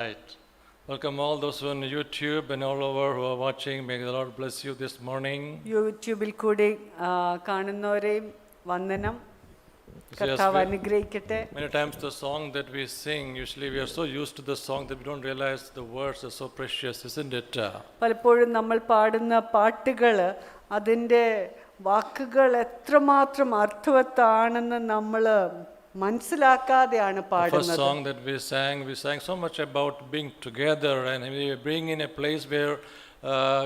Right. Welcome all those who are on YouTube and all over who are watching. May the Lord bless you this morning. യൂട്യൂബിൽ കൂടി കാണുന്നവരെയും വന്ദനം. കർത്താവ് അനുഗ്രഹിക്കട്ടെ. Many times the song that we sing, usually we are so used to the song that we don't realize the words are so precious, isn't it? പലപ്പോഴും നമ്മൾ പാടുന്ന പാട്ടുകൾ അതിൻ്റെ വാക്കുകൾ എത്രമാത്രം അർത്ഥവത്താണെന്ന് നമ്മൾ മനസ്സിലാക്കാതെയാണ് പാടുന്നത്. The first song that we sang so much about being together, and we are being in a place where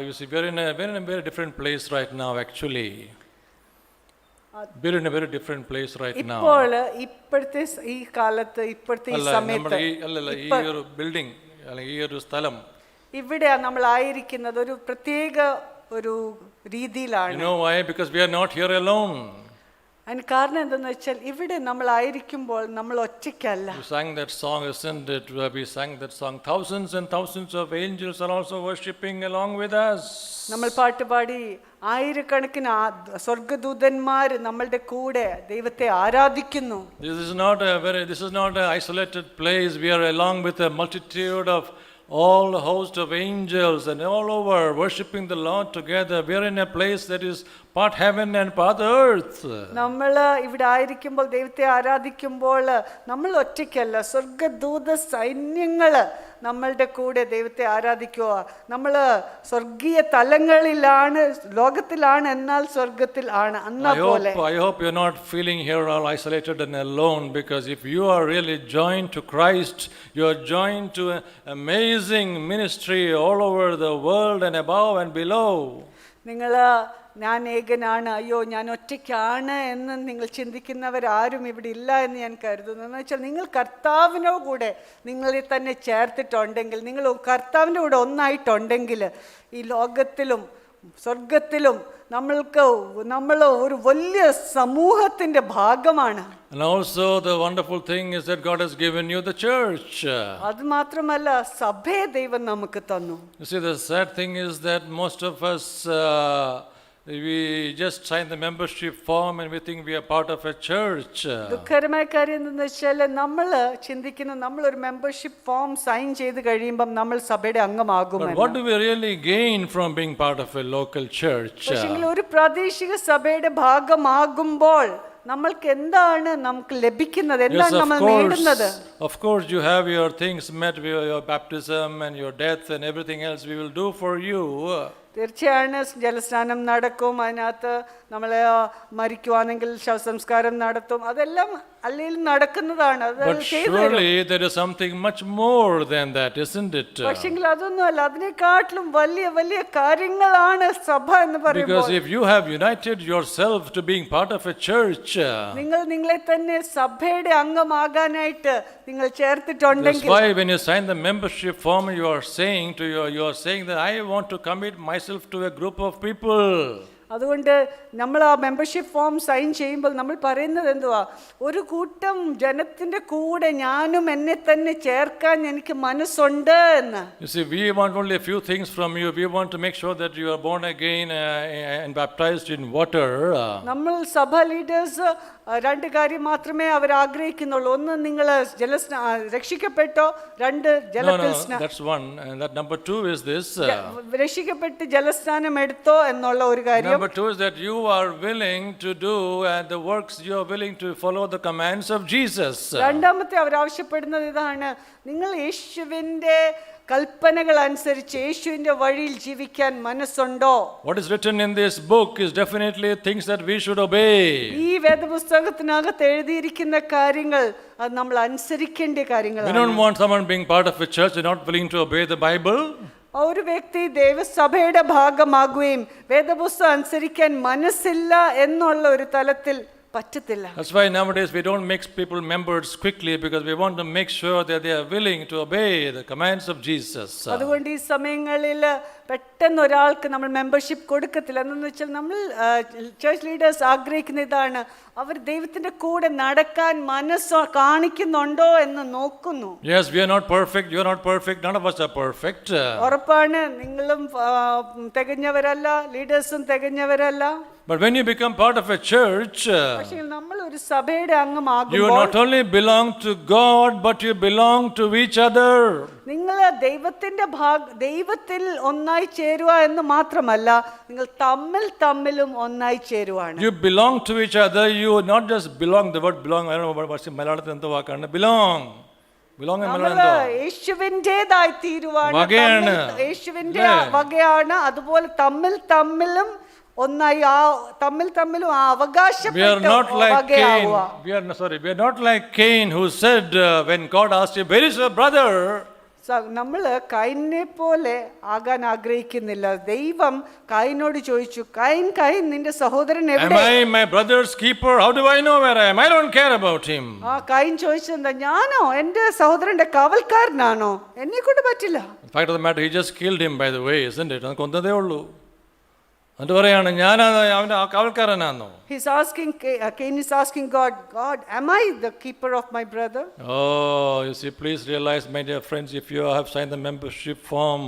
you see we're in a very different place right now actually. We're in a very different place right now. ഇപ്പോൾ ഇപ്പോഴത്തെ ഈ കാലത്ത് ഇപ്പോഴത്തെ ഈ സമയത്ത് ഈ ഒരു building അല്ലെങ്കിൽ ഈ ഒരു സ്ഥലം ഇവിടെ നമ്മൾ ആയിരിക്കുന്നത് ഒരു പ്രത്യേക ഒരു രീതിയിലാണ്. You know why? Because we are not here alone. അതിന് കാരണം എന്തെന്ന് വെച്ചാൽ ഇവിടെ നമ്മൾ ആയിരിക്കുമ്പോൾ നമ്മൾ ഒറ്റയ്ക്കല്ല. We sang that song, isn't it? We sang that song. Thousands and thousands of angels are also worshiping along with us. നമ്മൾ പാട്ട് പാടി ആയിരക്കണക്കിന് സ്വർഗ്ഗദൂതന്മാർ നമ്മളുടെ കൂടെ ദൈവത്തെ ആരാധിക്കുന്നു. This is not an isolated place. We are along with a multitude of all the host of angels and all over worshiping the Lord together. We are in a place that is part heaven and part earth. നമ്മൾ ഇവിടെ ആയിരിക്കുമ്പോൾ ദൈവത്തെ ആരാധിക്കുമ്പോൾ നമ്മൾ ഒറ്റയ്ക്കല്ല, സ്വർഗ്ഗദൂത സൈന്യങ്ങൾ നമ്മളുടെ കൂടെ ദൈവത്തെ ആരാധിക്കുക. നമ്മൾ സ്വർഗീയ തലങ്ങളിലാണ്, ലോകത്തിലാണ്, എന്നാൽ സ്വർഗത്തിൽ ആണ്. I hope you're not feeling here all isolated and alone, because if you are really joined to Christ, you are joined to an amazing ministry all over the world and above and below. നിങ്ങൾ ഞാൻ ഏകനാണ്, അയ്യോ ഞാൻ ഒറ്റയ്ക്കാണ് എന്ന് നിങ്ങൾ ചിന്തിക്കുന്നവരാരും ഇവിടെ ഇല്ല എന്ന് ഞാൻ കരുതുന്നു. എന്ന് വെച്ചാൽ നിങ്ങൾ കർത്താവിനോ കൂടെ നിങ്ങളെ തന്നെ ചേർത്തിട്ടുണ്ടെങ്കിൽ, നിങ്ങൾ കർത്താവിൻ്റെ കൂടെ ഒന്നായിട്ടുണ്ടെങ്കിൽ ഈ ലോകത്തിലും സ്വർഗത്തിലും നമ്മൾ ഒരു വലിയ സമൂഹത്തിന്റെ ഭാഗമാണ്. And also the wonderful thing is that God has given you the church. അത് മാത്രമല്ല സഭയെ ദൈവം നമുക്ക് തന്നു. You see, the sad thing is that most of us we just sign the membership form and we think we are part of a church. ദുഃഖകരമായ കാര്യം എന്താണെന്ന് വെച്ചാൽ നമ്മൾ ചിന്തിക്കുന്ന നമ്മൾ ഒരു മെമ്പർഷിപ്പ് ഫോം സൈൻ ചെയ്ത് കഴിയുമ്പോൾ നമ്മൾ സഭയുടെ അംഗമാകുമെന്ന്. What do we really gain from being part of a local church? പക്ഷേ ഒരു പ്രാദേശിക സഭയുടെ ഭാഗമാകുമ്പോൾ നമ്മൾക്ക് എന്താണ് നമുക്ക് ലഭിക്കുന്നത്, എന്താണ് നമ്മൾ നേടുന്നത്? Of course you have your things met, your baptism and your death and everything else we will do for you. തീർച്ചയാണ് ജലസ്നാനം നടക്കും, അതിനകത്ത് നമ്മൾ മരിക്കുവാണെങ്കിൽ ശവസംസ്കാരം നടത്തും, അതെല്ലാം അല്ലെങ്കിൽ നടക്കുന്നതാണ്. But surely there is something much more than that, isn't it? പക്ഷെങ്കിൽ അതൊന്നുമല്ല, അതിനെക്കാട്ടിലും വലിയ വലിയ കാര്യങ്ങളാണ് സഭ എന്ന് പറയുമ്പോൾ. Because if you have united yourself to being part of a church, നിങ്ങളെ തന്നെ സഭയുടെ അംഗമാകാനായിട്ട് നിങ്ങൾ ചേർത്തിട്ടുണ്ടെങ്കിൽ, that's why when you sign the membership form you are saying that I want to commit myself to a group of people. അതുകൊണ്ട് നമ്മൾ ആ membership form sign ചെയ്യുമ്പോൾ നമ്മൾ പറയുന്നത് എന്തുവാ, ഒരു കൂട്ടം ജനത്തിന്റെ കൂടെ ഞാനും എന്നെ തന്നെ ചേർക്കാൻ എനിക്ക് മനസ്സുണ്ട് എന്ന്. You see, we want only a few things from you. We want to make sure that you are born again and baptized in water. നമ്മൾ സഭ ലീഡേഴ്സ് രണ്ട് കാര്യം മാത്രമേ അവർ ആഗ്രഹിക്കുന്നുള്ളൂ. ഒന്ന്, നിങ്ങൾ രക്ഷിക്കപ്പെട്ടോ, രണ്ട് ജലത്തിൽ that's one, and that number two is this, രക്ഷിക്കപ്പെട്ട് ജലസ്നാനം എടുത്തോ എന്നുള്ള ഒരു കാര്യം. Number two is that you are willing to do and the works, you are willing to follow the commands of Jesus. രണ്ടാമത്തെ അവർ ആവശ്യപ്പെടുന്നത് ഇതാണ്, നിങ്ങൾ യേശുവിന്റെ കൽപ്പനകൾ അനുസരിച്ച് യേശുവിന്റെ വഴിയിൽ ജീവിക്കാൻ മനസ്സുണ്ടോ? What is written in this book is definitely things that we should obey. ഈ വേദപുസ്തകത്തിനകത്ത് എഴുതിയിരിക്കുന്ന കാര്യങ്ങൾ അത് നമ്മൾ അനുസരിക്കേണ്ട കാര്യങ്ങളാണ്. We don't want someone being part of a church and not willing to obey the Bible. ഒരു വ്യക്തി ദൈവസഭയുടെ ഭാഗമാകുകയും വേദപുസ്തകം അനുസരിക്കാൻ മനസ്സില്ല എന്നുള്ള ഒരു തലത്തിൽ പറ്റത്തില്ല. That's why nowadays we don't make people members quickly, because we want to make sure that they are willing to obey the commands of Jesus. അതുകൊണ്ട് ഈ സമയങ്ങളിൽ പെട്ടെന്ന് ഒരാൾക്ക് നമ്മൾ മെമ്പർഷിപ്പ് കൊടുക്കത്തില്ല. എന്ന് വെച്ചാൽ നമ്മൾ ചർച്ച് ലീഡേഴ്സ് ആഗ്രഹിക്കുന്ന ഇതാണ്, അവർ ദൈവത്തിന്റെ കൂടെ നടക്കാൻ മനസ്സ് കാണിക്കുന്നുണ്ടോ എന്ന് നോക്കുന്നു. Yes, we are not perfect, you are not perfect, none of us are perfect. ഉറപ്പാണ്, നിങ്ങളും തികഞ്ഞവരല്ല, ലീഡേഴ്സും തികഞ്ഞവരല്ല. But when you become part of a church, പക്ഷേ നമ്മൾ ഒരു സഭയുടെ you അംഗമാകുമ്പോൾ not only belong to God, but you belong to each other. നിങ്ങൾ ദൈവത്തിൽ ഒന്നായി ചേരുക എന്ന് മാത്രമല്ല, നിങ്ങൾ തമ്മിലും ഒന്നായി ചേരുവാണ്. You belong to each other. You not just belong. The word belong, I don't know what's in മലയാളത്തിൽ എന്താ വാക്കാണ് belong. belong in മലയാളം എന്താ? യേശുവിൻ്റെതായി തീരുവാണ്. വകയാണ്. യേശുവിൻ്റെ വകയാണ്. അതുപോലെ തമ്മിലും ഒന്നായി തമ്മിലും അവകാശപ്പെട്ട We are not like Cain. വകയാവുക. We are not like Cain who said when God asked him, "Where is your brother?" നമ്മൾ കൈനെ പോലെ ആകാൻ ആഗ്രഹിക്കുന്നില്ല. ദൈവം കൈനോട് ചോദിച്ചു, കൈൻ നിന്റെ സഹോദരൻ Am എവിടെ? I my brother's keeper? How do I know where I am? I don't care about him. Cain ചോദിച്ചെന്താ, ഞാനോ എന്റെ സഹോദരന്റെ കാവൽക്കാരനാണോ? എന്നെ കൊണ്ട് പറ്റില്ല. In fact of the matter, he just killed him by the way, isn't it? അത് കൊന്നതേ ഉള്ളൂ. എന്നിട്ട് പറയാണ് ഞാൻ അവന്റെ കാവൽക്കാരനാണോ? Cain is asking God, am I the keeper of my brother? Oh, you see, please realize, my dear friends, if you have signed the membership form,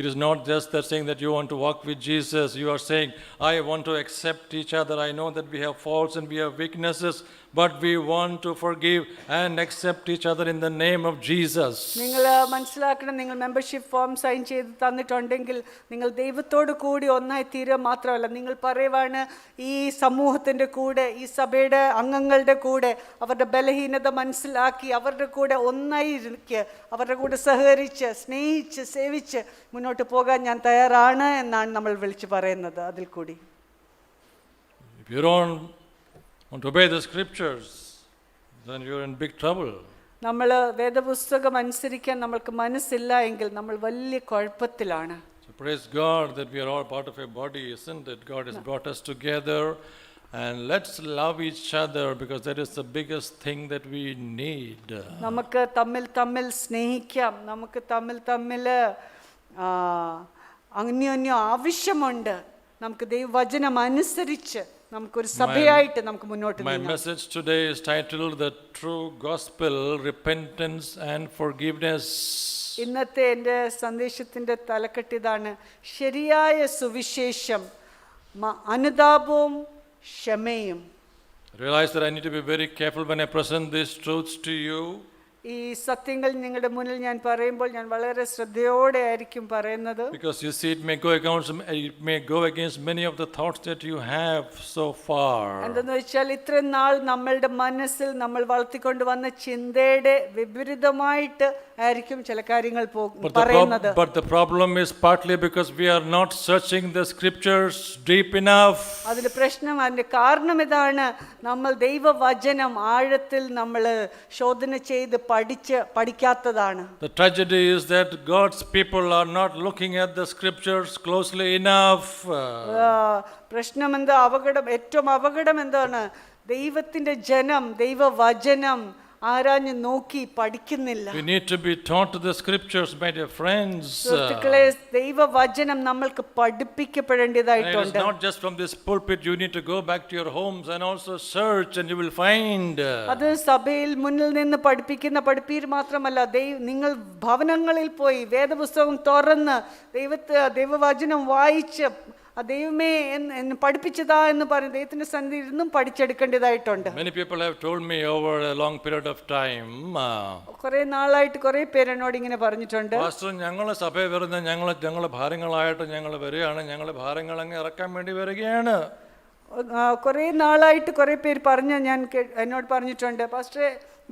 it is not just that saying that you want to walk with Jesus. You are saying, I want to accept each other. I know that we have faults and we have weaknesses, but we want to forgive and accept each other in the name of Jesus. നിങ്ങൾ മനസ്സിലാക്കണം, നിങ്ങൾ membership form sign ചെയ്ത് തന്നിട്ടുണ്ടെങ്കിൽ നിങ്ങൾ ദൈവത്തോട് കൂടി ഒന്നായി തീരുക മാത്രമല്ല, നിങ്ങൾ പറയുവാണ് ഈ സമൂഹത്തിൻ്റെ കൂടെ, ഈ സഭയുടെ അംഗങ്ങളുടെ കൂടെ അവരുടെ ബലഹീനത മനസ്സിലാക്കി അവരുടെ കൂടെ ഒന്നായി ഇരിക്കുക, അവരുടെ കൂടെ സഹകരിച്ച് സ്നേഹിച്ച് സേവിച്ച് മുന്നോട്ട് പോകാൻ ഞാൻ തയ്യാറാണ് എന്നാണ് നമ്മൾ വിളിച്ചു പറയുന്നത്. അതിൽ കൂടി If you don't want to obey the scriptures, then you're in big trouble. നമ്മൾ വേദപുസ്തകം അനുസരിക്കാൻ നമ്മൾക്ക് മനസ്സില്ല എങ്കിൽ നമ്മൾ വലിയ കുഴപ്പത്തിലാണ്. So praise God that we are all part of a body, isn't it? God has brought us together, and let's love each other because that is the biggest thing that we need. നമുക്ക് തമ്മിൽ സ്നേഹിക്കാം, നമുക്ക് തമ്മിൽ അന്യോന്യം ആവശ്യമുണ്ട്. നമുക്ക് ദൈവവചനം അനുസരിച്ച് നമുക്കൊരു സഭയായിട്ട് നമുക്ക് മുന്നോട്ട് My നീങ്ങാം. message today is titled The True Gospel, Repentance and Forgiveness. ഇന്നത്തെ എൻ്റെ സന്ദേശത്തിൻ്റെ തലക്കെട്ട് ഇതാണ്, ശരിയായ സുവിശേഷം, അനുതാപവും ക്ഷമയും. Realize that I need to be very careful when I present these truths to you. ഈ സത്യങ്ങൾ നിങ്ങളുടെ മുന്നിൽ ഞാൻ പറയുമ്പോൾ ഞാൻ വളരെ ശ്രദ്ധയോടെ ആയിരിക്കും പറയുന്നത്. Because you see, it may go against many of the thoughts that you have so far. എന്തെന്ന് വെച്ചാൽ ഇത്രയും നാൾ നമ്മളുടെ മനസ്സിൽ നമ്മൾ വളർത്തിക്കൊണ്ട് വന്ന ചിന്തയുടെ വിപരീതമായിട്ട് ആയിരിക്കും ചില കാര്യങ്ങൾ പറയുന്നത്. But the problem is partly because we are not searching the scriptures deep enough. അതിന്റെ അതിന്റെ കാരണം ഇതാണ്, നമ്മൾ ദൈവവചനം ആഴത്തിൽ നമ്മൾ ശോധന ചെയ്ത് പഠിക്കാത്തതാണ്. The tragedy is that God's people are not looking at the scriptures closely enough. ഏറ്റവും അപകടം എന്താണ്, ദൈവത്തിന്റെ ജനം ദൈവവചനം ആരാഞ്ഞു നോക്കി പഠിക്കുന്നില്ല. We need to be taught the scriptures, my dear friends. സുഹൃത്തുക്കളെ, ദൈവവചനം നമ്മൾക്ക് പഠിപ്പിക്കപ്പെടേണ്ടതായിട്ടുണ്ട്. It is not just from this pulpit. You need to go back to your homes and also search, and you will find. അത് സഭയിൽ മുന്നിൽ നിന്ന് പഠിപ്പിക്കുന്ന പഠിപ്പീർ മാത്രമല്ല, നിങ്ങൾ ഭവനങ്ങളിൽ പോയി വേദപുസ്തകം തുറന്ന് ദൈവവചനം വായിച്ച് ദൈവമേ എന്ന് പഠിപ്പിച്ചതാ എന്ന് പറഞ്ഞ് ദൈവത്തിന്റെ സന്നിധിയിൽ നിന്നും പഠിച്ചെടുക്കേണ്ടതായിട്ടുണ്ട്. Many people have told me over a long period of time. കുറെ നാളായിട്ട് കുറെ പേര് എന്നോട് ഇങ്ങനെ പറഞ്ഞിട്ടുണ്ട്, പാസ്റ്റർ, ഞങ്ങളെ സഭയിൽ വരുന്ന ഞങ്ങളെ ഭാരങ്ങളായിട്ട് ഞങ്ങൾ വരികയാണ്, ഞങ്ങളെ ഭാരങ്ങൾ അങ്ങ് ഇറക്കാൻ വേണ്ടി വരികയാണ്. കുറെ നാളായിട്ട് കുറെ പേര് എന്നോട് പറഞ്ഞിട്ടുണ്ട്, pastor,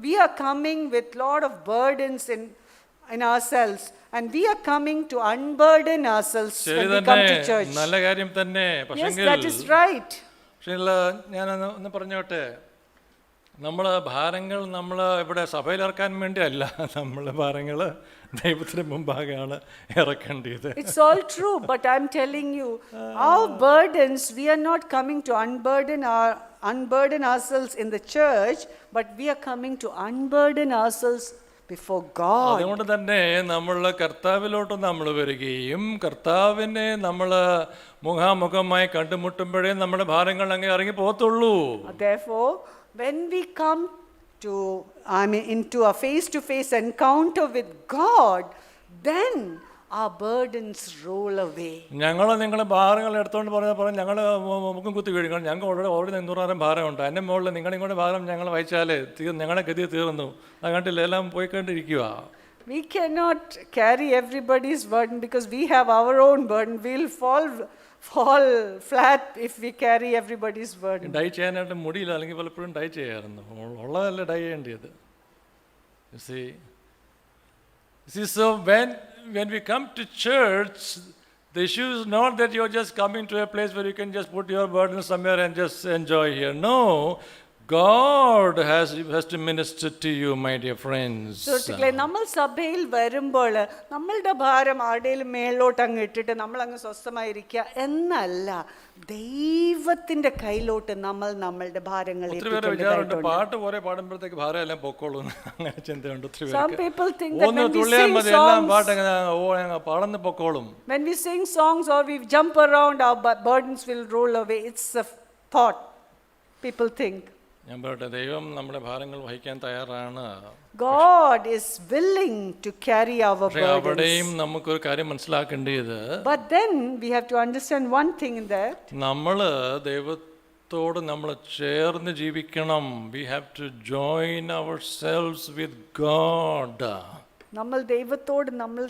we are coming with lot of burdens in ourselves and we are coming to unburden ourselves when we come to church. നല്ല കാര്യം തന്നെ. Yes, that is right. പക്ഷേ ഞാനൊന്ന് പറഞ്ഞോട്ടെ, നമ്മളെ ഭാരങ്ങൾ നമ്മൾ ഇവിടെ സഭയിൽ ഇറക്കാൻ വേണ്ടിയല്ല, നമ്മളെ ഭാരങ്ങൾ ദൈവത്തിന് മുമ്പാകെയാണ് ഇറക്കേണ്ടത്. It's all true, but I'm telling you, our burdens, we are not coming to unburden ourselves in the church, but we are coming to unburden ourselves before God. അതുകൊണ്ട് തന്നെ നമ്മൾ കർത്താവിലോട്ട് നമ്മൾ വരികയും കർത്താവിനെ നമ്മൾ മുഖാമുഖമായി കണ്ടുമുട്ടുമ്പോഴേ നമ്മുടെ ഭാരങ്ങൾ അങ്ങ് ഇറങ്ങി പോകത്തുള്ളൂ. Therefore, when we come into a face-to-face encounter with God, then our burdens roll away. ഞങ്ങൾ നിങ്ങളെ ഭാരങ്ങൾ എടുത്തോണ്ട് പറഞ്ഞ ഞങ്ങൾ മുഖം കുത്തി വീഴുകയാണ്. ഞങ്ങൾക്ക് ഓൾറെഡി 100 ഭാരമുണ്ട്. അതിൻ്റെ മുകളിൽ നിങ്ങളുടെ കൂടെ ഭാരം ഞങ്ങൾ വഹിച്ചാൽ ഞങ്ങളുടെ ഗതി തീർന്നു. അത് കണ്ടില്ല, എല്ലാം പോയിക്കൊണ്ടിരിക്കുക. We cannot carry everybody's burden because we have our own burden. We'll fall flat if we carry everybody's burden. Dye ചെയ്യാനായിട്ട് മുടിയില്ല, അല്ലെങ്കിൽ പലപ്പോഴും ഡൈ ചെയ്യാറുണ്ട്. ഉള്ളതല്ല ഡൈ ചെയ്യേണ്ടത്. So when we come to church, the issue is not that you're just coming to a place where you can just put your burden somewhere and just enjoy here. No, God has to minister to you, my dear friends. സുഹൃത്തുക്കളെ, നമ്മൾ സഭയിൽ വരുമ്പോൾ നമ്മളുടെ ഭാരം ആരുടെയും മേലോട്ട് അങ്ങ് ഇട്ടിട്ട് നമ്മൾ അങ്ങ് സ്വസ്ഥമായിരിക്കുക എന്നല്ല, ദൈവത്തിന്റെ കയ്യിലോട്ട് നമ്മൾ നമ്മളുടെ ഭാരങ്ങൾ വിചാരമുണ്ട്, പാട്ട് പോലെ പാടുമ്പോഴത്തേക്ക് ഭാരം എല്ലാം പൊക്കോളൂ, അങ്ങനെ ചിന്തയുണ്ട്. Some people think that ഒന്ന് തുള്ളിയാൽ മതി, എല്ലാം പാട്ട് പാടന്ന് പൊക്കോളും. When we sing songs or we jump around, our burdens will roll away. It's a thought people think. ഞാൻ പറയട്ടെ, ദൈവം നമ്മുടെ ഭാരങ്ങൾ വഹിക്കാൻ തയ്യാറാണ്. God is willing to carry our burdens. അവിടെയും നമുക്കൊരു കാര്യം മനസ്സിലാക്കേണ്ടത്, but then we have to understand one thing in that. നമ്മൾ ദൈവത്തോട് നമ്മൾ ചേർന്ന് ജീവിക്കണം. We have to join ourselves with God. നമ്മൾ ദൈവത്തോട് നമ്മൾ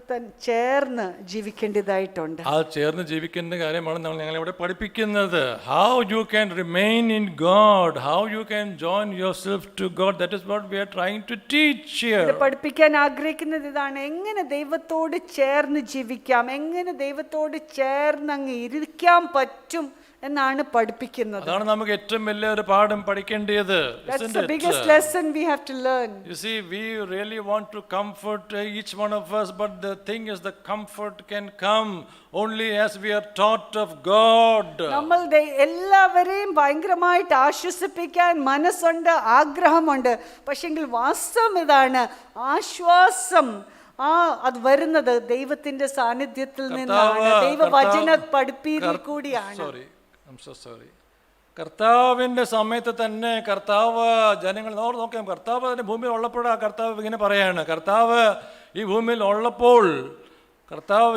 ചേർന്ന് ജീവിക്കേണ്ടതായിട്ടുണ്ട്. ആ ചേർന്ന് ജീവിക്കേണ്ട കാര്യമാണ് ഞങ്ങളിവിടെ പഠിപ്പിക്കുന്നത്. How you can remain in God, how you can join yourself to God. That is what we are trying to teach here. പഠിപ്പിക്കാൻ ആഗ്രഹിക്കുന്നത് ഇതാണ്, എങ്ങനെ ദൈവത്തോട് ചേർന്ന് ജീവിക്കാം, എങ്ങനെ ദൈവത്തോട് ചേർന്ന് അങ്ങ് ഇരിക്കാൻ പറ്റും എന്നാണ് പഠിപ്പിക്കുന്നത്. അതാണ് നമുക്ക് ഏറ്റവും വലിയ ഒരു പാഠം പഠിക്കേണ്ടത്. That's the biggest lesson we have to learn. You see, we really want to comfort each one of us, but the thing is, the comfort can come only as we are taught of God. നമ്മൾ എല്ലാവരെയും ഭയങ്കരമായിട്ട് ആശ്വസിപ്പിക്കാൻ മനസ്സുണ്ട്, ആഗ്രഹമുണ്ട്. പക്ഷെങ്കിൽ വാസ്തവം ഇതാണ്, ആശ്വാസം അത് വരുന്നത് ദൈവത്തിന്റെ സാന്നിധ്യത്തിൽ നിന്നാണ്, ദൈവവചന പഠിപ്പീരിൽ കൂടിയാണ്. കർത്താവിന്റെ സമയത്ത് തന്നെ കർത്താവ് ജനങ്ങൾ നോക്കാം, കർത്താവ് അതിന്റെ ഭൂമിയിൽ ഉള്ളപ്പോഴാണ് കർത്താവ് ഇങ്ങനെ പറയാണ്. കർത്താവ് ഈ ഭൂമിയിൽ ഉള്ളപ്പോൾ,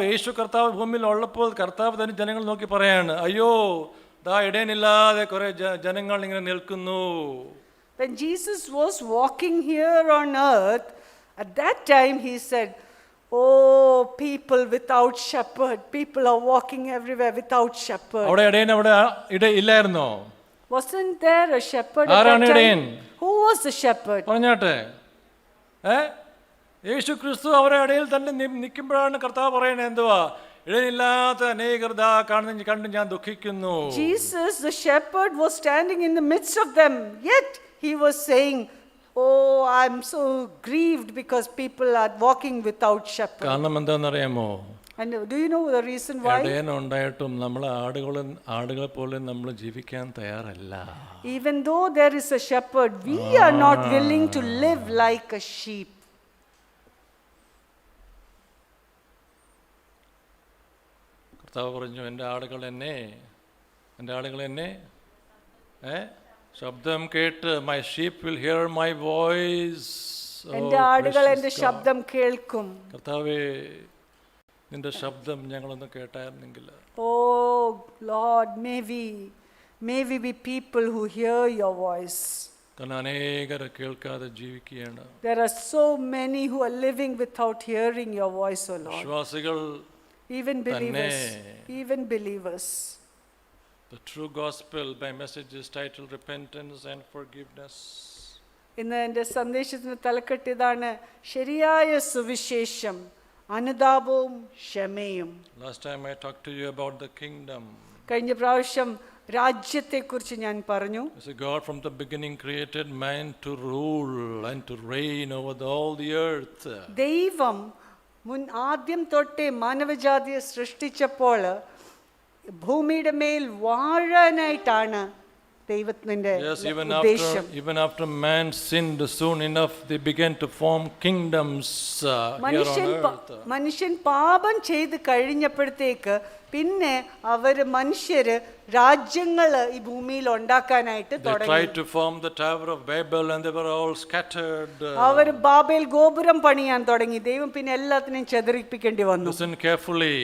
യേശു കർത്താവ് ഭൂമിയിൽ ഉള്ളപ്പോൾ കർത്താവ് തന്നെ ജനങ്ങൾ നോക്കി പറയാണ്, അയ്യോ ദാ ഇടയനില്ലാതെ കുറെ ജനങ്ങൾ ഇങ്ങനെ നിൽക്കുന്നു. When Jesus was walking here on earth, at that time he said, oh, people without shepherd, people are walking everywhere without shepherd. അവിടെ ഇടയൻ അവിടെ ഇല്ലായിരുന്നോ? Wasn't there a shepherd at ആരാണ് that ഇടയൻ? time? Who was the shepherd? പറഞ്ഞാട്ടെ, യേശു ക്രിസ്തു അവരുടെ ഇടയിൽ തന്നെ നിൽക്കുമ്പോഴാണ് കർത്താവ് പറയുന്നത്, എന്തുവാ, ഇടയനില്ലാത്ത അനേകർ കണ്ട് ഞാൻ ദുഃഖിക്കുന്നു. Jesus, the shepherd, was standing in the midst of them, yet he was saying, oh, I'm so grieved because people are walking without shepherd. കാരണം എന്താണെന്നറിയാമോ? And do you know the reason why? ഇടയൻ ഉണ്ടായിട്ടും നമ്മൾ ആടുകളെ പോലെ നമ്മൾ ജീവിക്കാൻ തയ്യാറല്ല. Even though there is a shepherd, we are not willing to live like a sheep. കർത്താവ് പറഞ്ഞു, എൻ്റെ ആടുകൾ എന്നെ ശബ്ദം കേട്ട്, my sheep will hear my voice. എൻ്റെ ആടുകൾ എൻ്റെ ശബ്ദം കേൾക്കും. കർത്താവേ, നിന്റെ ശബ്ദം ഞങ്ങളൊന്ന് കേട്ടായിരുന്നെങ്കിൽ. Oh Lord, may we be people who hear your voice. കാരണം അനേകർ കേൾക്കാതെ ജീവിക്കുകയാണ്. There are so many who are living without hearing your voice, oh Lord. വിശ്വാസികൾ, even believers. The true gospel, my message is titled Repentance and Forgiveness. ഇന്ന് എൻ്റെ സന്ദേശത്തിന് തലക്കെട്ട് ഇതാണ്, ശരിയായ സുവിശേഷം, അനുതാപവും ക്ഷമയും. Last time I talked to you about the kingdom. കഴിഞ്ഞ പ്രാവശ്യം രാജ്യത്തെക്കുറിച്ച് ഞാൻ പറഞ്ഞു. God from the beginning created man to rule and to reign over all the earth. ദൈവം ആദ്യം തൊട്ടേ മാനവജാതിയെ സൃഷ്ടിച്ചപ്പോൾ ഭൂമിയുടെ മേൽ വാഴാനായിട്ടാണ് ദൈവത്തിന്റെ ഉദ്ദേശം. Even after man sinned, soon enough they began to form kingdoms here on earth. മനുഷ്യൻ പാപം ചെയ്ത് കഴിഞ്ഞപ്പോഴത്തേക്ക് പിന്നെ മനുഷ്യര് രാജ്യങ്ങൾ ഈ ഭൂമിയിൽ ഉണ്ടാക്കാനായിട്ട് They തുടങ്ങി. tried to form the Tower of Babel and they were all scattered. അവർ ബാബേൽ ഗോപുരം പണിയാൻ തുടങ്ങി. ദൈവം പിന്നെ എല്ലാത്തിനെയും ചെതറിപ്പിക്കേണ്ടി വന്നു. Listen carefully.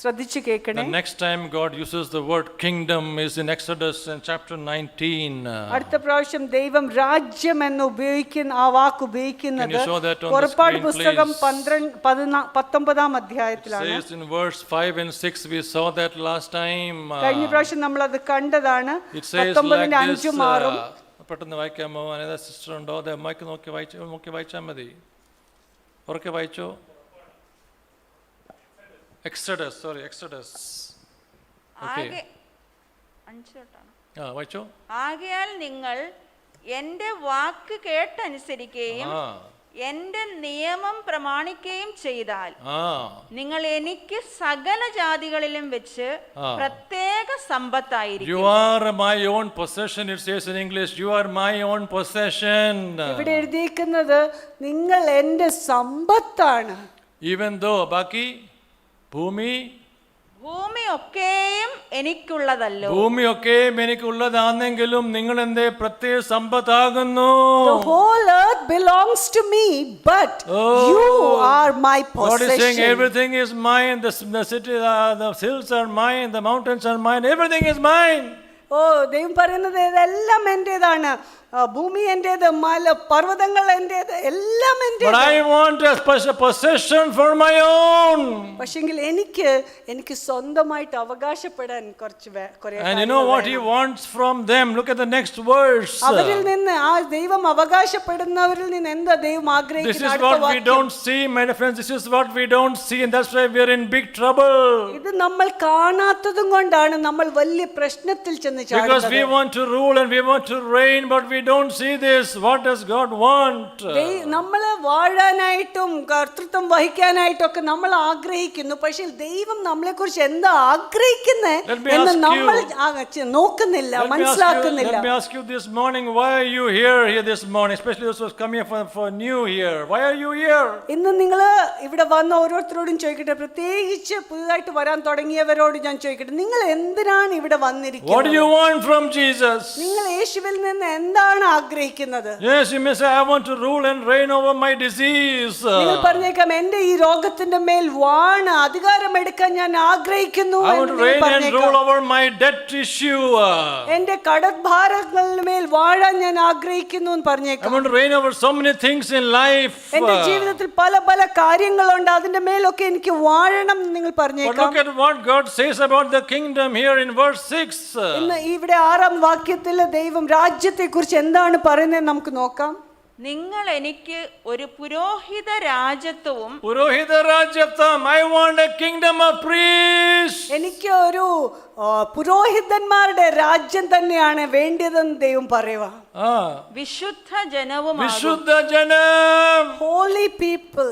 ശ്രദ്ധിച്ചു കേൾക്കണേ. The next time God uses the word kingdom is in Exodus in chapter 19. അടുത്ത പ്രാവശ്യം ദൈവം രാജ്യം എന്ന് ഉപയോഗിക്കുന്ന ആ വാക്ക് ഉപയോഗിക്കുന്നത് Can you show that on the പുറപ്പാട് screen, പുസ്തകം please? 19 It അധ്യായത്തിലാണ്. says in verse 5 and 6, we saw that last time. കഴിഞ്ഞ പ്രാവശ്യം നമ്മൾ അത് കണ്ടതാണ്. It says like 19 this. 5 6 പെട്ടെന്ന് വായിക്കാമോ? അനേതാ സിസ്റ്റർ ഉണ്ടോ? അതെ, മൈക്ക് നോക്കി വായിച്ചാൽ മതി. ഉറക്കെ വായിച്ചോ. Exodus. Okay. വായിച്ചോ. ആകയാൽ നിങ്ങൾ എൻ്റെ വാക്ക് കേട്ടനുസരിക്കുകയും എൻ്റെ നിയമം പ്രമാണിക്കുകയും ചെയ്താൽ നിങ്ങൾ എനിക്ക് സകല ജാതികളിലും വെച്ച് പ്രത്യേക സമ്പത്തായിരിക്കും. You are my own possession, it says in English. You are my own possession. ഇവിടെ എഴുതിയിരിക്കുന്നത് നിങ്ങൾ എൻ്റെ സമ്പത്താണ്. Even though ബാക്കി ഭൂമിയൊക്കെയും എനിക്കുള്ളതല്ലോ. ഭൂമിയൊക്കെയും എനിക്കുള്ളതാണെങ്കിലും നിങ്ങൾ എന്തേ പ്രത്യേക സമ്പത്താകുന്നു. The whole earth belongs to me, but you are my God is saying possession. everything is mine. The city, the hills are mine. The mountains are mine. Everything is mine. ഓ ദൈവം പറയുന്നത് ഇതെല്ലാം എന്റേതാണ്. ഭൂമി എന്റേത്, പർവ്വതങ്ങൾ എന്റേത്, എല്ലാം But എന്റേത്. I want a special possession for my own. പക്ഷെങ്കിൽ എനിക്ക് സ്വന്തമായിട്ട് അവകാശപ്പെടാൻ കുറേ And you know what he wants from them? Look at the next verse. അവരിൽ നിന്ന് ആ ദൈവം അവകാശപ്പെടുന്നവരിൽ നിന്ന് എന്താ ദൈവം This is ആഗ്രഹിക്കുന്നത്? what we don't see, my friends. This is what we don't see, and that's why we are in big trouble. ഇത് നമ്മൾ കാണാത്തതും കൊണ്ടാണ് നമ്മൾ വലിയ പ്രശ്നത്തിൽ ചെന്ന് Because we ചാടുന്നത്. want to rule and we want to reign, but we don't see this. What does God want? നമ്മള് വാഴാനായിട്ടും കർത്തൃത്വം വഹിക്കാനായിട്ടൊക്കെ നമ്മൾ ആഗ്രഹിക്കുന്നു. പക്ഷെ ദൈവം നമ്മളെ കുറിച്ച് എന്താ ആഗ്രഹിക്കുന്നത് എന്ന് നമ്മൾ നോക്കുന്നില്ല, മനസ്സിലാക്കുന്നില്ല. Let me ask you this morning, why are you here this morning? Especially those who are coming for new here. Why are you here? ഇന്ന് നിങ്ങൾ ഇവിടെ വന്ന ഓരോരുത്തരോടും ചോദിക്കട്ടെ, പ്രത്യേകിച്ച് പുതുതായിട്ട് വരാൻ തുടങ്ങിയവരോട് ഞാൻ ചോദിക്കട്ടെ, നിങ്ങൾ എന്തിനാണ് ഇവിടെ വന്നിരിക്കുന്നത്? What do you want from Jesus? നിങ്ങൾ യേശുവിൽ നിന്ന് എന്താണ് ആഗ്രഹിക്കുന്നത്? Yes, you may say, I want to rule and reign over my disease. നിങ്ങൾ പറഞ്ഞേക്കാം, എന്റെ ഈ രോഗത്തിന്റെ മേൽ വാണ് അധികാരം എടുക്കാൻ ഞാൻ ആഗ്രഹിക്കുന്നു I want to reign and rule over my debt issue. എന്റെ കടഭാരങ്ങളുടെ മേൽ വാഴാൻ ഞാൻ ആഗ്രഹിക്കുന്നു എന്ന് I പറഞ്ഞേക്കാം. want to reign over so many things in life. എന്റെ ജീവിതത്തിൽ പല പല കാര്യങ്ങളുണ്ട്, അതിന്റെ മേലൊക്കെ എനിക്ക് വാഴണം എന്ന് നിങ്ങൾ But പറഞ്ഞേക്കാം. look at what God says about the kingdom here in verse 6. ഇന്ന് ഇവിടെ 6-ാം വാക്യത്തിൽ ദൈവം രാജ്യത്തെ കുറിച്ച് എന്താണ് പറയുന്നത് നമുക്ക് നോക്കാം. നിങ്ങൾ എനിക്ക് ഒരു പുരോഹിത രാജ്യത്വവും I want a kingdom of priests. എനിക്ക് ഒരു പുരോഹിതന്മാരുടെ രാജ്യം തന്നെയാണ് വേണ്ടതെന്ന് ദൈവം പറയുക. വിശുദ്ധ ജനവും ഹോളി പീപ്പിൾ.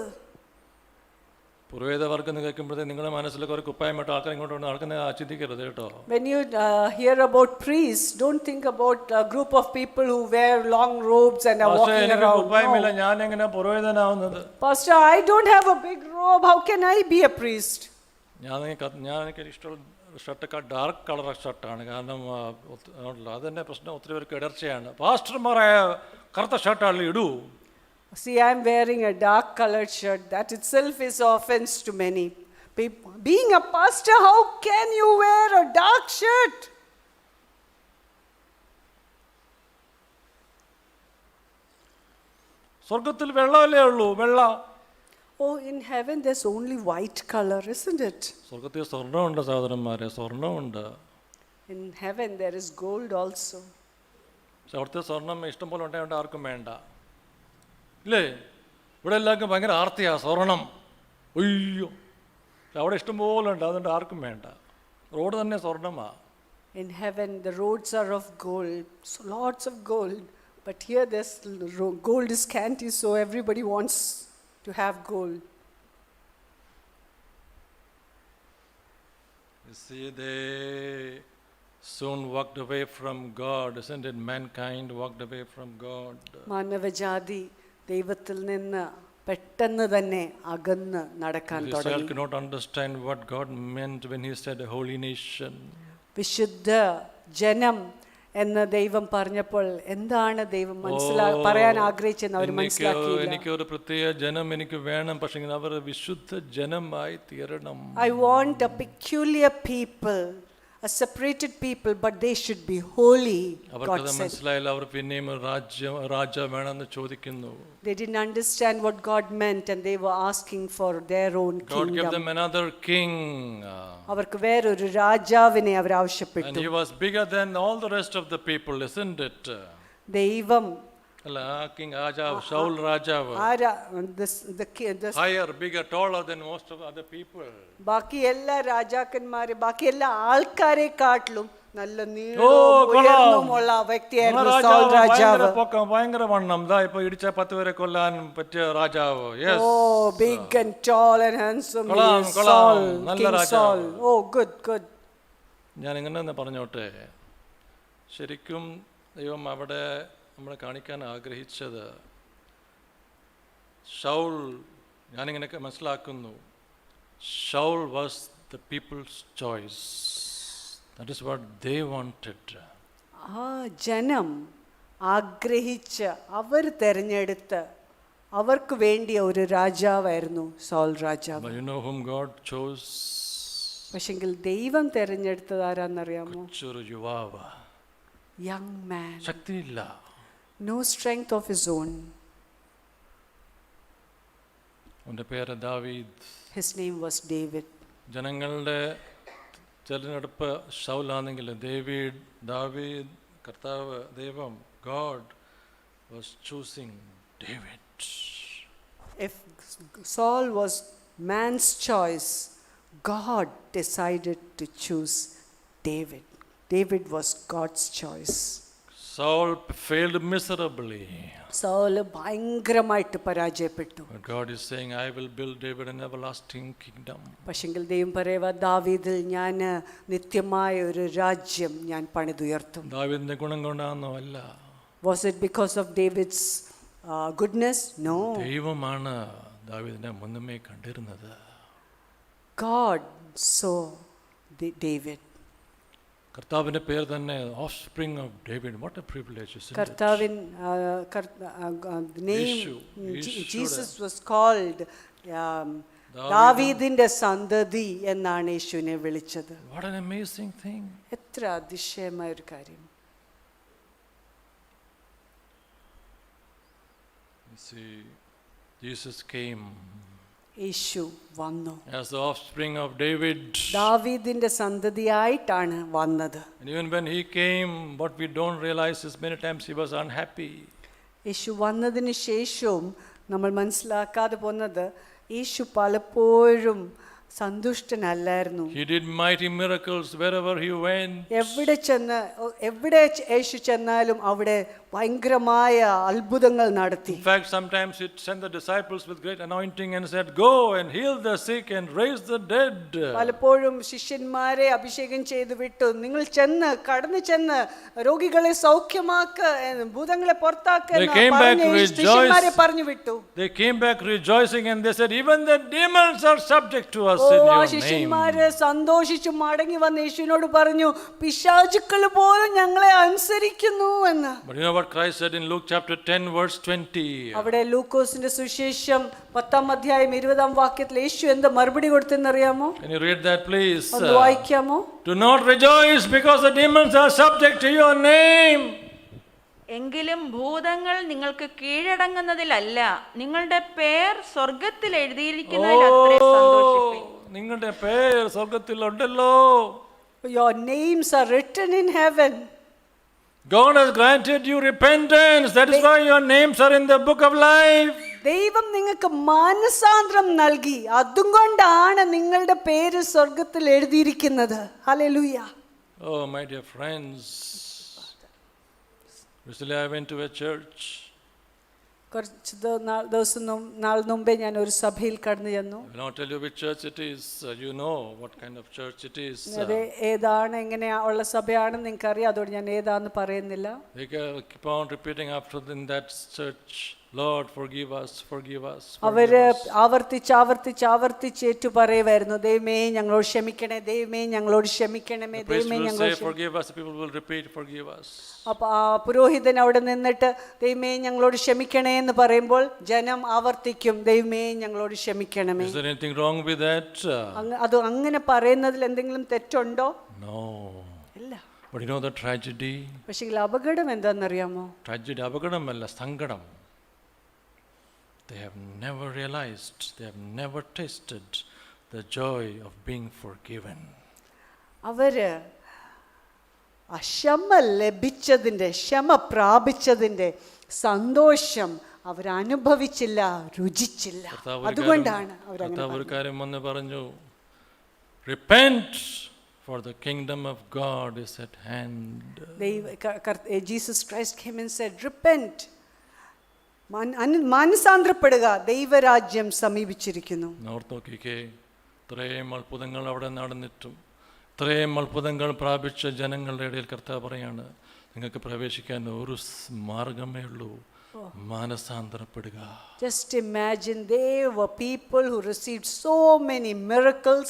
പുരോഹിതവർഗം കേൾക്കുമ്പോഴത്തേക്ക് നിങ്ങളുടെ മനസ്സിലൊക്കെ ഒരു കുപ്പായമായിട്ട് ആൾക്കാർ ഇങ്ങോട്ട് നടക്കുന്ന ചിന്തിക്കരുത് കേട്ടോ. When you hear about priests, don't think about a group of people who wear long robes and are walking around. കുപ്പായമില്ല, ഞാൻ എങ്ങനെ പുരോഹിതനാവുന്നത്? Pastor, I don't have a big robe. How can I be a priest? എനിക്ക് ഇഷ്ടമുള്ള shirt dark colour ഷർട്ടാണ്. കാരണം അതെന്നെ പ്രശ്നം, ഒത്തിരി പേർക്ക് ഇടർച്ചയാണ്. പാസ്റ്റർമാരായ കറുത്ത ഷർട്ടാണല്ലോ ഇടൂ. See, I'm wearing a dark colored shirt. That itself is offense to many people. Being a pastor, how can you wear a dark shirt? സ്വർഗത്തിൽ വെള്ളമല്ലേ ഉള്ളൂ, വെള്ള. Oh, in heaven there's only white color, isn't it? സ്വർഗത്തിൽ സ്വർണ്ണമുണ്ട് സഹോദരന്മാരെ, സ്വർണ്ണമുണ്ട്. In heaven there is gold also. അവിടുത്തെ സ്വർണം ഇഷ്ടം പോലെ ഉണ്ടായതുകൊണ്ട് ആർക്കും വേണ്ട, ഇല്ലേ? ഇവിടെ എല്ലാവർക്കും ഭയങ്കര ആർത്തിയാ സ്വർണം. അയ്യോ, അവിടെ ഇഷ്ടംപോലെ ഉണ്ട്, അതുകൊണ്ട് ആർക്കും വേണ്ട. റോഡ് തന്നെ സ്വർണ്ണമാ. In heaven the roads are of gold, so lots of gold. But here this gold is scanty, so everybody wants to have gold. You see, they soon walked away from God, isn't it? Mankind walked away from God. മാനവജാതി ദൈവത്തിൽ നിന്ന് പെട്ടെന്ന് തന്നെ അകന്ന് നടക്കാൻ Israel തുടങ്ങി. could not understand what God meant when he said a holy nation. വിശുദ്ധ ജനം എന്ന് ദൈവം പറഞ്ഞപ്പോൾ എന്താണ് ദൈവം പറയാൻ ആഗ്രഹിച്ചെന്ന് അവർ മനസ്സിലാക്കിയില്ല. എനിക്ക് ഒരു പ്രത്യേക ജനം എനിക്ക് വേണം, പക്ഷേ അവർ വിശുദ്ധ ജനമായി തീരണം. I want a peculiar people, a separated people, but they should be holy. അവർക്ക് മനസ്സിലായില്ല, അവർ പിന്നെയും രാജ വേണമെന്ന് ചോദിക്കുന്നു. They didn't understand what God meant and they were asking for their own kingdom. God gave them another king. അവർക്ക് വേറൊരു രാജാവിനെ അവർ ആവശ്യപ്പെട്ടു. And he was bigger than all the rest of the people, isn't it? ദൈവം അല്ല, king രാജാവ്, ശൗൽ രാജാവ്, higher, bigger, taller than most of other people. ബാക്കി എല്ലാ രാജാക്കന്മാരെ, ബാക്കി എല്ലാ ആൾക്കാരെക്കാട്ടിലും നല്ല നീളമുള്ള വ്യക്തിയായിരുന്നു സൗൽ രാജാവ്. ഭയങ്കര വണ്ണം, ഇപ്പൊ ഇടിച്ച 10 പേരെ കൊല്ലാൻ പറ്റിയ രാജാവ്. Big and tall and handsome. നല്ല രാജാവ്. Good. ഞാൻ ഇങ്ങനെ പറഞ്ഞോട്ടെ, ശരിക്കും ദൈവം അവിടെ നമ്മളെ കാണിക്കാൻ ആഗ്രഹിച്ചത്, ശൗൽ, ഞാനിങ്ങനെ മനസ്സിലാക്കുന്നു, Saul was the people's choice. That is what they wanted. ആ ജനം ആഗ്രഹിച്ച, അവർ തെരഞ്ഞെടുത്ത, അവർക്ക് വേണ്ടിയ ഒരു രാജാവായിരുന്നു സൗൽ രാജാവ്. But you know whom God chose? പക്ഷെങ്കിൽ ദൈവം തെരഞ്ഞെടുത്തത് ആരാന്നറിയാമോ? ഒരു യുവാവ്, young man, ശക്തിയില്ല, no strength of his own. അവന്റെ പേര് ദാവീദ്. His name was David. ജനങ്ങളുടെ തെരഞ്ഞെടുപ്പ് ശൗലാണെങ്കിൽ ദാവീദ്, കർത്താവ്, ദൈവം, God was choosing David. If Saul was man's choice, God decided to choose David. David was God's choice. Saul failed miserably. Saul ഭയങ്കരമായിട്ട് പരാജയപ്പെട്ടു. But God is saying, I will build David an everlasting kingdom. പക്ഷെങ്കിൽ ദൈവം പറയുക, ദാവീദിൽ ഞാൻ നിത്യമായ ഒരു രാജ്യം ഞാൻ പണിതുയർത്തും. ദാവീദിന്റെ ഗുണം കൊണ്ടാണോ? അല്ല. Was it because of David's goodness? No. ദൈവമാണ് ദാവീദിനെ മുന്നമേ കണ്ടിരുന്നത്. God saw David. കർത്താവിന്റെ പേര് തന്നെ offspring of David. What a privilege. കർത്താവിൻ name Jesus was called ദാവീദിന്റെ സന്തതി എന്നാണ് യേശുവിനെ വിളിച്ചത്. What an amazing thing. എത്ര അതിശയമായ ഒരു കാര്യം. You see, Jesus came യേശു വന്നു as the offspring of David. ദാവീദിന്റെ സന്തതിയായിട്ടാണ് വന്നത്. And even when he came, what we don't realize is many times he was unhappy. യേശു വന്നതിന് ശേഷവും നമ്മൾ മനസ്സിലാക്കാതെ പോകുന്നത്, യേശു പലപ്പോഴും സന്തുഷ്ടനല്ലായിരുന്നു. He did mighty miracles wherever he went. എവിടെ യേശു ചെന്നാലും അവിടെ ഭയങ്കരമായ അത്ഭുതങ്ങൾ നടത്തി. In fact, sometimes he sent the disciples with great anointing and said, go and heal the sick and raise the dead. പലപ്പോഴും ശിഷ്യന്മാരെ അഭിഷേകം ചെയ്തു വിട്ടു, നിങ്ങൾ കടന്നു ചെന്ന് രോഗികളെ സൗഖ്യമാക്ക്, ഭൂതങ്ങളെ പുറത്താക്ക് ശിഷ്യന്മാരെ പറഞ്ഞു വിട്ടു. They came back rejoicing and they said, even the demons are subject to us in your name. ശിഷ്യന്മാരെ സന്തോഷിച്ചു മടങ്ങി വന്ന് യേശുവിനോട് പറഞ്ഞു, പിശാചുക്കൾ പോലും ഞങ്ങളെ അനുസരിക്കുന്നു എന്ന്. But you know what Christ said in Luke chapter 10 verse 20? അവിടെ ലൂക്കോസിന്റെ സുവിശേഷം 10-ാം അധ്യായം 20-ാം വാക്യത്തിൽ യേശു എന്താ മറുപടി കൊടുത്തെന്നറിയാമോ? Can you read that please? ഒന്ന് വായിക്കാമോ? Do not rejoice because the demons are subject to your name. എങ്കിലും ഭൂതങ്ങൾ നിങ്ങൾക്ക് കീഴടങ്ങുന്നതിലല്ല, നിങ്ങളുടെ പേർ സ്വർഗ്ഗത്തിൽ എഴുതിയിരിക്കുന്നതിൽ അത്രേ സന്തോഷിപ്പിൻ. നിങ്ങളുടെ പേർ സ്വർഗ്ഗത്തിലുണ്ടല്ലോ. Your names are written in heaven. God has granted you repentance. That is why your names are in the book of life. ദൈവം നിങ്ങൾക്ക് മാനസാന്തരം നൽകി, അതുകൊണ്ടാണ് നിങ്ങളുടെ പേര് സ്വർഗ്ഗത്തിൽ എഴുതിയിരിക്കുന്നത്. Hallelujah. Oh my dear friends, recently I went to a church. കുറച്ച് നാൾ മുമ്പേ ഞാൻ ഒരു സഭയിൽ കടന്നു ചെന്നു. I will not tell you which church it is. You know what kind of church it is. അത് ഏതാണ്, എങ്ങനെയാ ഉള്ള സഭയാണെന്ന് നിങ്ങൾക്കറിയാം, അതുകൊണ്ട് ഞാൻ ഏതാന്ന് പറയുന്നില്ല. They keep on repeating after in that church, Lord, forgive us, forgive us. അവര് Forgive us. ആവർത്തിച്ച് ഏറ്റു പറയുമായിരുന്നു, ദൈവമേ ഞങ്ങളോട് ക്ഷമിക്കണേ, ദൈവമേ ഞങ്ങളോട് ക്ഷമിക്കണമേ, The priest ദൈവമേ will ഞങ്ങളോട് say, forgive us. People will repeat, forgive us. അപ്പൊ ആ പുരോഹിതൻ അവിടെ നിന്നിട്ട് ദൈവമേ ഞങ്ങളോട് ക്ഷമിക്കണേ എന്ന് പറയുമ്പോൾ ജനം ആവർത്തിക്കും, ദൈവമേ ഞങ്ങളോട് ക്ഷമിക്കണമേ. Is there anything wrong with that? അത് അങ്ങനെ പറയുന്നതിൽ എന്തെങ്കിലും തെറ്റുണ്ടോ? No. ഇല്ല. But you know the tragedy? പക്ഷേ അപകടം എന്താണെന്നറിയാമോ? Tragedy, അപകടമല്ല, സങ്കടം. They have never realized, they have never tasted the joy of being forgiven. അവര് ക്ഷമ ലഭിച്ചതിൻ്റെ, ക്ഷമ പ്രാപിച്ചതിൻ്റെ സന്തോഷം അവരനുഭവിച്ചില്ല, രുചിച്ചില്ല. അതുകൊണ്ടാണ് അവരങ്ങനെ ഒരു കാര്യം വന്ന് പറഞ്ഞു, repent for the kingdom of God is at hand. Jesus Christ came and said, repent. മാനസാന്തരപ്പെടുക, ദൈവരാജ്യം സമീപിച്ചിരിക്കുന്നു. ഓർത്ത് നോക്കിക്കേ, ഇത്രയും അത്ഭുതങ്ങൾ അവിടെ നടന്നിട്ടും ഇത്രയും അത്ഭുതങ്ങൾ പ്രാപിച്ച ജനങ്ങളുടെ ഇടയിൽ കർത്താവ് പറയാണ്, നിങ്ങൾക്ക് പ്രവേശിക്കാൻ ഒരു മാർഗമേ ഉള്ളൂ, മാനസാന്തരപ്പെടുക. Just imagine, they were people who received so many miracles,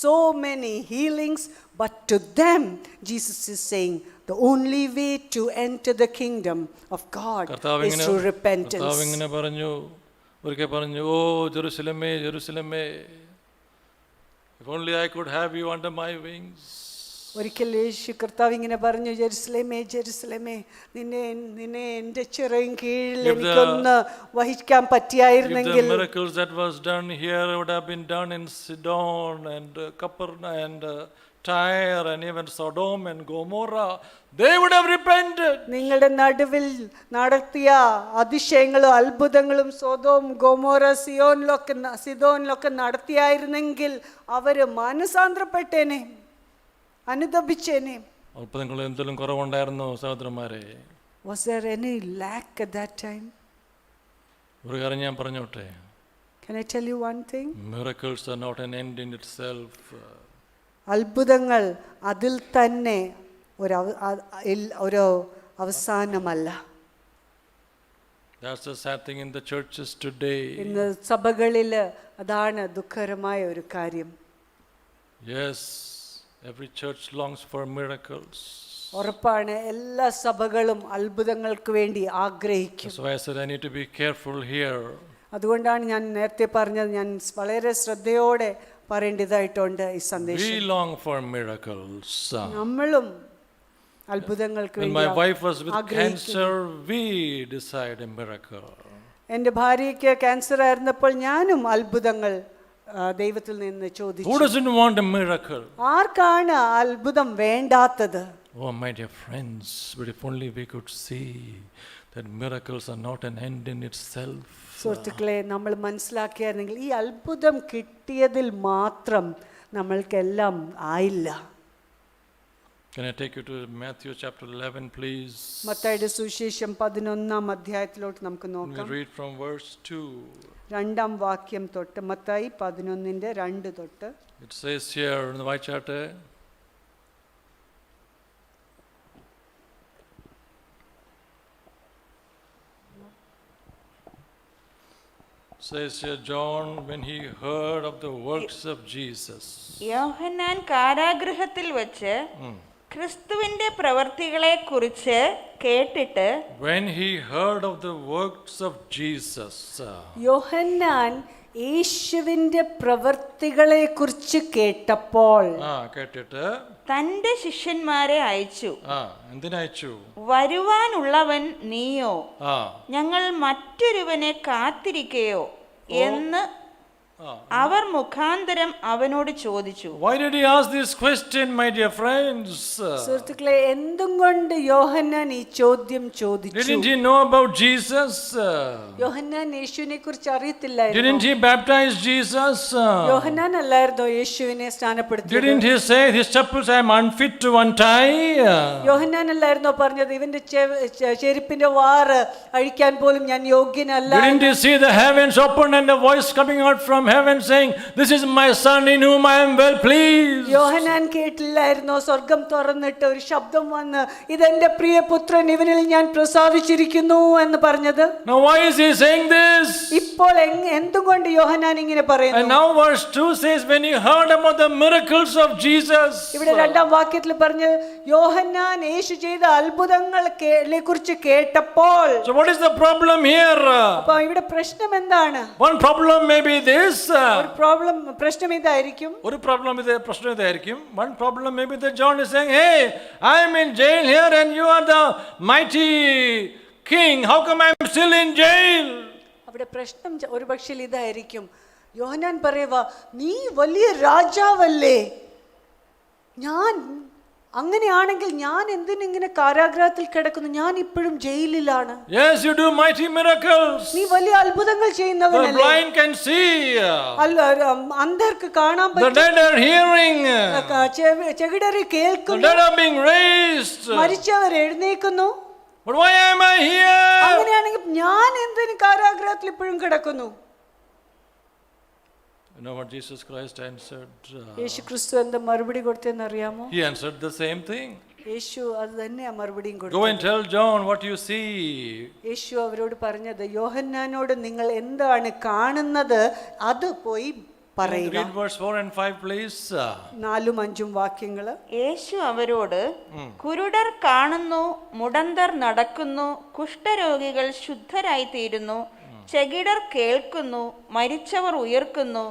so many healings, but to them Jesus is saying the only way to enter the kingdom of God is through repentance. കർത്താവ് ഇങ്ങനെ പറഞ്ഞു, ഒരിക്കൽ പറഞ്ഞു, ഓ ജെറുസലേമേ ജെറുസലേമേ, if only I could have you under my wings. ഒരിക്കൽ യേശു കർത്താവ് ഇങ്ങനെ പറഞ്ഞു, ജെറുസലേമേ ജെറുസലേമേ, നിന്നെ എൻ്റെ ചിറകിൻ കീഴിൽ എനിക്കൊന്ന് വഹിക്കാൻ പറ്റിയായിരുന്നെങ്കിൽ. If the miracles that was done here would have been done in Sidon and Capernaum and Tyre and even Sodom and Gomorrah, they would have repented. നിങ്ങളുടെ നടുവിൽ നടത്തിയ അതിശയങ്ങളും അത്ഭുതങ്ങളും സോദോം ഗോമോറ സിദോനിലൊക്കെ നടത്തിയായിരുന്നെങ്കിൽ അവര് മാനസാന്തരപ്പെട്ടേനെ, അനുദപിച്ചേനെ. അത്ഭുതങ്ങൾ എന്തെങ്കിലും കുറവുണ്ടായിരുന്നോ സഹോദരന്മാരെ? Was there any lack at that time? ഒരു കാര്യം ഞാൻ പറഞ്ഞോട്ടെ. Can I tell you one thing? Miracles are not an end in itself. അത്ഭുതങ്ങൾ അതിൽ തന്നെ ഒരു അവസാനമല്ല. That's the sad thing in the churches today. ഇന്ന് സഭകളിൽ അതാണ് ദുഃഖകരമായ ഒരു കാര്യം. Yes, every church longs for miracles. ഉറപ്പാണ്, എല്ലാ സഭകളും അത്ഭുതങ്ങൾക്ക് വേണ്ടി ആഗ്രഹിക്കും. That's why I said I need to be careful here. അതുകൊണ്ടാണ് ഞാൻ നേരത്തെ പറഞ്ഞത്, ഞാൻ വളരെ ശ്രദ്ധയോടെ പറയേണ്ടതായിട്ടുണ്ട് ഈ സന്ദേശം. We long for miracles. നമ്മളും അത്ഭുതങ്ങൾക്ക് When വേണ്ടി my wife was with ആഗ്രഹിക്കുന്നു. cancer, we decided a miracle. എൻ്റെ ഭാര്യയ്ക്ക് ക്യാൻസർ ആയിരുന്നപ്പോൾ ഞാനും അത്ഭുതങ്ങൾ ദൈവത്തിൽ നിന്ന് Who ചോദിച്ചു. doesn't want a miracle? ആർക്കാണ് അത്ഭുതം വേണ്ടാത്തത്? Oh, my dear friends, but if only we could see that miracles are not an end in itself. സുഹൃത്തുക്കളെ, നമ്മൾ മനസ്സിലാക്കിയായിരുന്നെങ്കിൽ ഈ അത്ഭുതം കിട്ടിയതിൽ മാത്രം നമ്മൾക്കെല്ലാം ആയില്ല. Can I take you to Matthew chapter 11, please? മത്തായിയുടെ സുവിശേഷം 11-ാം അധ്യായത്തിലോട്ട് നമുക്ക് We നോക്കാം. read from verse 2. 2-ാം വാക്യം തൊട്ട്, മത്തായി 11-ന്റെ 2 തൊട്ട്. It says here in the white chapter, says here, John, when he heard of the works of Jesus. യോഹന്നാൻ കാരാഗൃഹത്തിൽ വെച്ച് ക്രിസ്തുവിന്റെ പ്രവർത്തികളെ കുറിച്ച് കേട്ടിട്ട്, When he heard of the works of Jesus. യോഹന്നാൻ യേശുവിന്റെ പ്രവൃത്തികളെ കുറിച്ച് കേട്ടപ്പോൾ കേട്ടിട്ട് തന്റെ ശിഷ്യന്മാരെ അയച്ചു. എന്തിനയച്ചു? വരുവാനുള്ളവൻ നീയോ, ഞങ്ങൾ മറ്റൊരുവനെ കാത്തിരിക്കയോ എന്ന് അവർ മുഖാന്തരം അവനോട് ചോദിച്ചു. Why did he ask this question, my dear friends? സുഹൃത്തുക്കളെ, എന്തും കൊണ്ട് യോഹന്നാൻ ഈ ചോദ്യം ചോദിച്ചു? Didn't he know about Jesus? യോഹന്നാൻ യേശുവിനെ കുറിച്ച് അറിയത്തില്ലായിരുന്നു. Didn't he baptize Jesus? യോഹന്നാൻ അല്ലായിരുന്നോ യേശുവിനെ സ്നാനപ്പെടുത്തിയത്? Didn't he say his chappals I am unfit to untie? യോഹന്നാൻ അല്ലായിരുന്നോ പറഞ്ഞത്, ഇവന്റെ ചെരുപ്പിന്റെ വാറ് അഴിക്കാൻ പോലും ഞാൻ യോഗ്യനല്ല? Didn't he see the heavens open and a voice coming out from heaven saying, "This is my son in whom I am well pleased." യോഹന്നാൻ കേട്ടില്ലായിരുന്നോ സ്വർഗം തുറന്നിട്ട് ഒരു ശബ്ദം വന്ന് ഇതെന്റെ പ്രിയപുത്രൻ ഇവനിൽ ഞാൻ പ്രസാദിച്ചിരിക്കുന്നു എന്ന് പറഞ്ഞത്? Now why is he saying this? ഇപ്പോൾ എന്തുകൊണ്ട് യോഹന്നാൻ ഇങ്ങനെ And പറയുന്നു? now verse 2 says, when he heard about the miracles of Jesus. ഇവിടെ രണ്ടാം വാക്യത്തിൽ പറഞ്ഞ് യോഹന്നാൻ യേശു ചെയ്ത അത്ഭുതങ്ങളെ കുറിച്ച് കേട്ടപ്പോൾ. So what is the problem here? അപ്പൊ ഇവിടെ പ്രശ്നം എന്താണ്? One problem may be this. പ്രശ്നം ഇതായിരിക്കും. ഒരു problem പ്രശ്നം ഇതായിരിക്കും. One problem may be that John is saying, "Hey, I am in jail here and you are the mighty king. How come I am still in jail?" അവിടെ പ്രശ്നം ഒരു പക്ഷേ ഇതായിരിക്കും. യോഹന്നാൻ പറയുക, നീ വലിയ രാജാവല്ലേ, ഞാൻ അങ്ങനെയാണെങ്കിൽ ഞാൻ എന്തിനിങ്ങനെ കാരാഗ്രഹത്തിൽ കിടക്കുന്നു, ഞാൻ ഇപ്പോഴും ജയിലിലാണ്. Yes, you do mighty miracles. നീ വലിയ അത്ഭുതങ്ങൾ The ചെയ്യുന്നവനല്ലേ, blind can see. അന്ധർക്ക് കാണാൻ The dead are hearing. ചെകിടറി The കേൾക്കുന്നു, dead are being raised. മരിച്ചവർ എഴുന്നേൽക്കുന്നു. But why am I here? അങ്ങനെയാണെങ്കിൽ ഞാൻ എന്തിന് കാരാഗ്രഹത്തിൽ ഇപ്പോഴും കിടക്കുന്നു? You know what Jesus Christ answered? യേശു ക്രിസ്തു എന്താ മറുപടി കൊടുത്തെന്ന് അറിയാമോ? He answered the same thing. യേശു അത് തന്നെയാ മറുപടിയും Go കൊടുത്തത്. and tell John what you see. യേശു അവരോട് പറഞ്ഞത്, യോഹന്നാനോട് നിങ്ങൾ എന്താണ് കാണുന്നത് അത് പോയി പറയുക. Read verse 4 and 5 please. 4ഉം 5ഉം വാക്യങ്ങള്. യേശു അവരോട്, കുരുടർ കാണുന്നു, മുടന്തർ നടക്കുന്നു, കുഷ്ഠരോഗികൾ ശുദ്ധരായി തീരുന്നു, ചെകിടർ കേൾക്കുന്നു, മരിച്ചവർ ഉയർക്കുന്നു,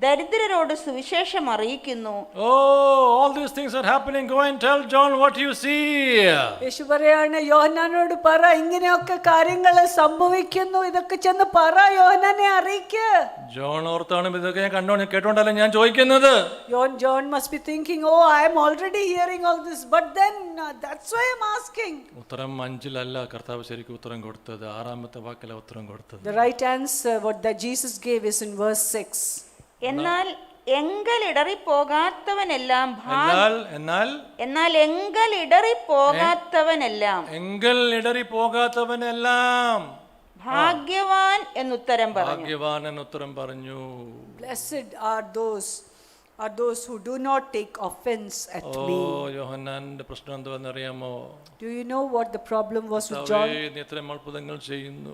ദരിദ്രരോട് സുവിശേഷം അറിയിക്കുന്നു. Oh, all these things are happening. Go and tell John what you see. യേശു പറയാണ്, യോഹന്നാനോട് പറ, ഇങ്ങനെയൊക്കെ കാര്യങ്ങൾ സംഭവിക്കുന്നു, ഇതൊക്കെ ചെന്ന് പറ, യോഹന്നാനെ അറിയിക്ക്. ജോൺ ഓർത്താണ് ഇതൊക്കെ ഞാൻ കേട്ടോണ്ടല്ലേ ഞാൻ ചോദിക്കുന്നത്. John must be thinking, oh, I am already hearing all this, but then that's why I am asking. ഉത്തരം 5-ലല്ല കർത്താവ് ശരിക്കും ഉത്തരം കൊടുത്തത്, 6-ത്തെ വാക്കിലെ ഉത്തരം കൊടുത്തത്. The right answer what that Jesus gave is in verse 6. എന്നാൽ എങ്കലിടറി പോകാത്തവനെല്ലാം എന്നാൽ എങ്കലിടറി പോകാത്തവനെല്ലാം ഭാഗ്യവാൻ എന്നുത്തരം പറഞ്ഞു. Blessed are those who do not take offense at me. യോഹന്നാന്റെ പ്രശ്നം എന്താണെന്ന് അറിയാമോ? Do you know what the problem was with John? നീ ഇത്രയും അത്ഭുതങ്ങൾ ചെയ്യുന്നു,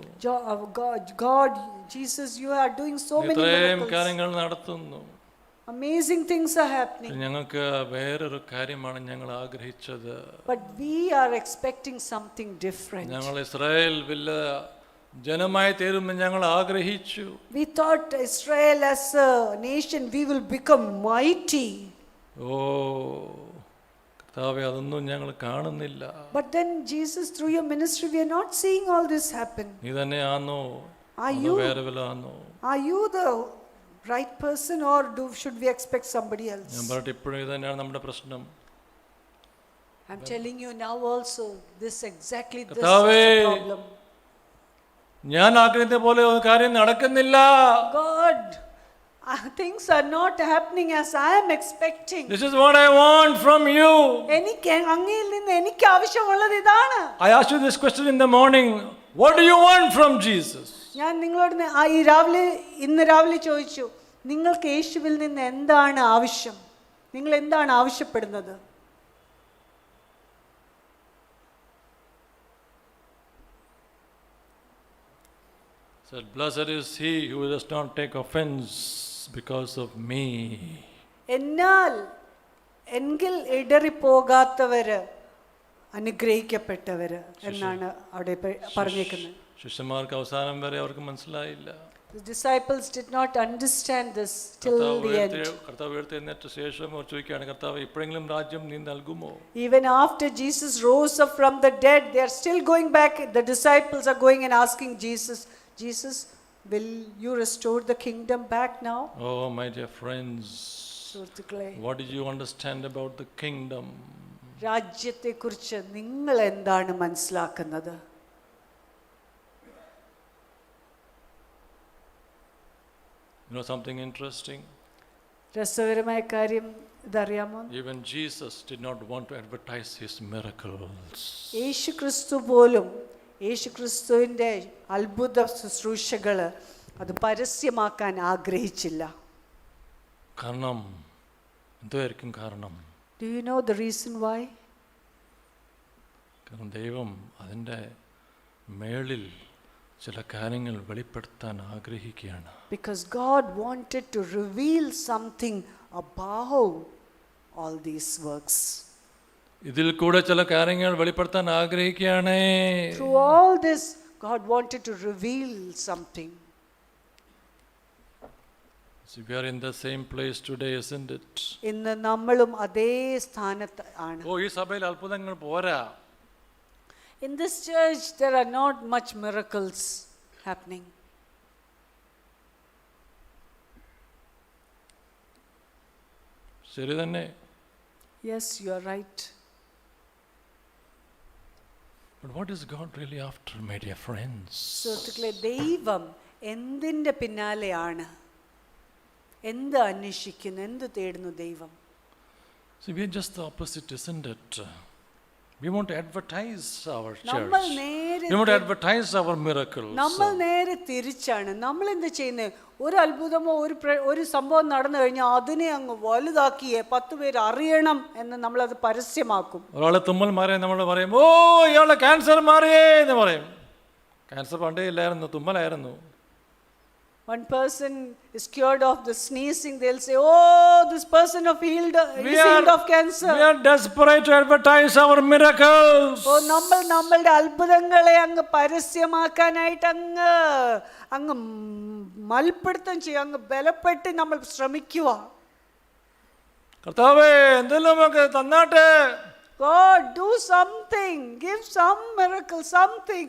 God, Jesus, you are doing so many miracles. കാര്യങ്ങൾ നടത്തുന്നു, amazing things are happening. ഞങ്ങൾക്ക് വേറൊരു കാര്യമാണ് ഞങ്ങൾ ആഗ്രഹിച്ചത്. But we are expecting something different. ഞങ്ങൾ ഇസ്രായേൽ വലിയ ജനമായി തീരുമെന്ന് ഞങ്ങൾ ആഗ്രഹിച്ചു. We thought Israel as a nation we will become mighty. കർത്താവേ, അതൊന്നും ഞങ്ങൾ കാണുന്നില്ല. But then Jesus, through your ministry we are not seeing all this happen. നീ തന്നെയാണോ? വേറെ വല്ലതാണോ? Are you the right person or should we expect somebody else? ഞാൻ പറഞ്ഞിട്ട് ഇപ്പോഴും ഇത് തന്നെയാണ് നമ്മുടെ പ്രശ്നം. I'm telling you now also this exactly this is കർത്താവേ, the problem. ഞാൻ ആഗ്രഹിച്ച പോലെ ഒരു കാര്യം നടക്കുന്നില്ല. God, things are not happening as I am expecting. This is what I want from you. എനിക്ക് അങ്ങയിൽ നിന്ന് എനിക്ക് ആവശ്യമുള്ളത് ഇതാണ്. I asked you this question in the morning. What do you want from Jesus? ഞാൻ നിങ്ങളോട് ഇന്ന് രാവിലെ ചോദിച്ചു, നിങ്ങൾക്ക് യേശുവിൽ നിന്ന് എന്താണ് ആവശ്യം? നിങ്ങൾ എന്താണ് ആവശ്യപ്പെടുന്നത്? Said, blessed is he who does not take offense because of me. എങ്കിൽ ഇടറിപ്പോകാത്തവര് അനുഗ്രഹിക്കപ്പെട്ടവര് എന്നാണ് അവിടെ പറഞ്ഞേക്കുന്നത്. ശിഷ്യന്മാർക്ക് അവസാനം വരെ അവർക്ക് മനസ്സിലായില്ല. The disciples did not understand this till the end. കർത്താവ് ഉയർത്തെഴുന്നേറ്റ ശേഷം അവർ ചോദിക്കുകയാണ്, കർത്താവ് ഇപ്പോഴെങ്കിലും രാജ്യം നീ നൽകുമോ? Even after Jesus rose up from the dead, they are still going back. The disciples are going and asking Jesus, will you restore the kingdom back now? Oh, my dear friends, what did you understand about the kingdom? രാജ്യത്തെക്കുറിച്ച് നിങ്ങൾ എന്താണ് മനസ്സിലാക്കുന്നത്? You know something interesting? രസകരമായ കാര്യം ഇതറിയാമോ? Even Jesus did not want to advertise his miracles. യേശുക്രിസ്തുവിന്റെ അത്ഭുത ശുശ്രൂഷകള് അത് പരസ്യമാക്കാൻ ആഗ്രഹിച്ചില്ല. കാരണം എന്തായിരിക്കും കാരണം? Do you know the reason why? കാരണം ദൈവം അതിൻ്റെ മേളിൽ ചില കാര്യങ്ങൾ വെളിപ്പെടുത്താൻ ആഗ്രഹിക്കുകയാണ്. Because God wanted to reveal something above all these works. ഇതിൽ കൂടെ ചില കാര്യങ്ങൾ വെളിപ്പെടുത്താൻ ആഗ്രഹിക്കുകയാണ്. Through all this, God wanted to reveal something. So we are in the same place today, isn't it? ഇന്ന് നമ്മളും അതേ സ്ഥാനത്ത് ആണ്. ഈ സഭയിൽ അത്ഭുതങ്ങൾ പോരാ. In this church, there are not much miracles happening. ശരി തന്നെ. Yes, you are right. But what is God really after, my dear friends? സുഹൃത്തുക്കളെ, ദൈവം എന്തിൻ്റെ പിന്നാലെയാണ്? എന്ത് അന്വേഷിക്കുന്നു? എന്ത് തേടുന്നു ദൈവം? See, we are just the opposite, isn't it? We want to advertise our church. We want to advertise our miracles. നമ്മൾ നേരെ തിരിച്ചാണ്. നമ്മൾ എന്ത് ചെയ്യുന്നത്? ഒരു അത്ഭുതമോ ഒരു സംഭവം നടന്നു കഴിഞ്ഞാൽ അതിനെ അങ്ങ് വലുതാക്കിയേ 10 പേര് അറിയണം എന്ന് നമ്മളത് പരസ്യമാക്കും. ഒരാളെ തുമ്മൽ മാറിയ നമ്മൾ പറയും, ഓ ഇയാളെ ക്യാൻസർ മാറിയേ എന്ന് പറയും. ക്യാൻസർ പണ്ടേ ഇല്ലായിരുന്നു, തുമ്മലായിരുന്നു. One person is cured of the sneezing, they'll say, oh, this person is healed of cancer. We are desperate to advertise our miracles. Oh, നമ്മളുടെ അത്ഭുതങ്ങളെ അങ്ങ് പരസ്യമാക്കാനായിട്ട് അങ്ങ് മൽപ്പിടുത്തം ചെയ്യുക, അങ്ങ് ബലപ്പെട്ട് നമ്മൾ ശ്രമിക്കുക. കർത്താവേ എന്തെല്ലാം നമുക്ക് തന്നാട്ടെ. God, do something, give some miracle, something.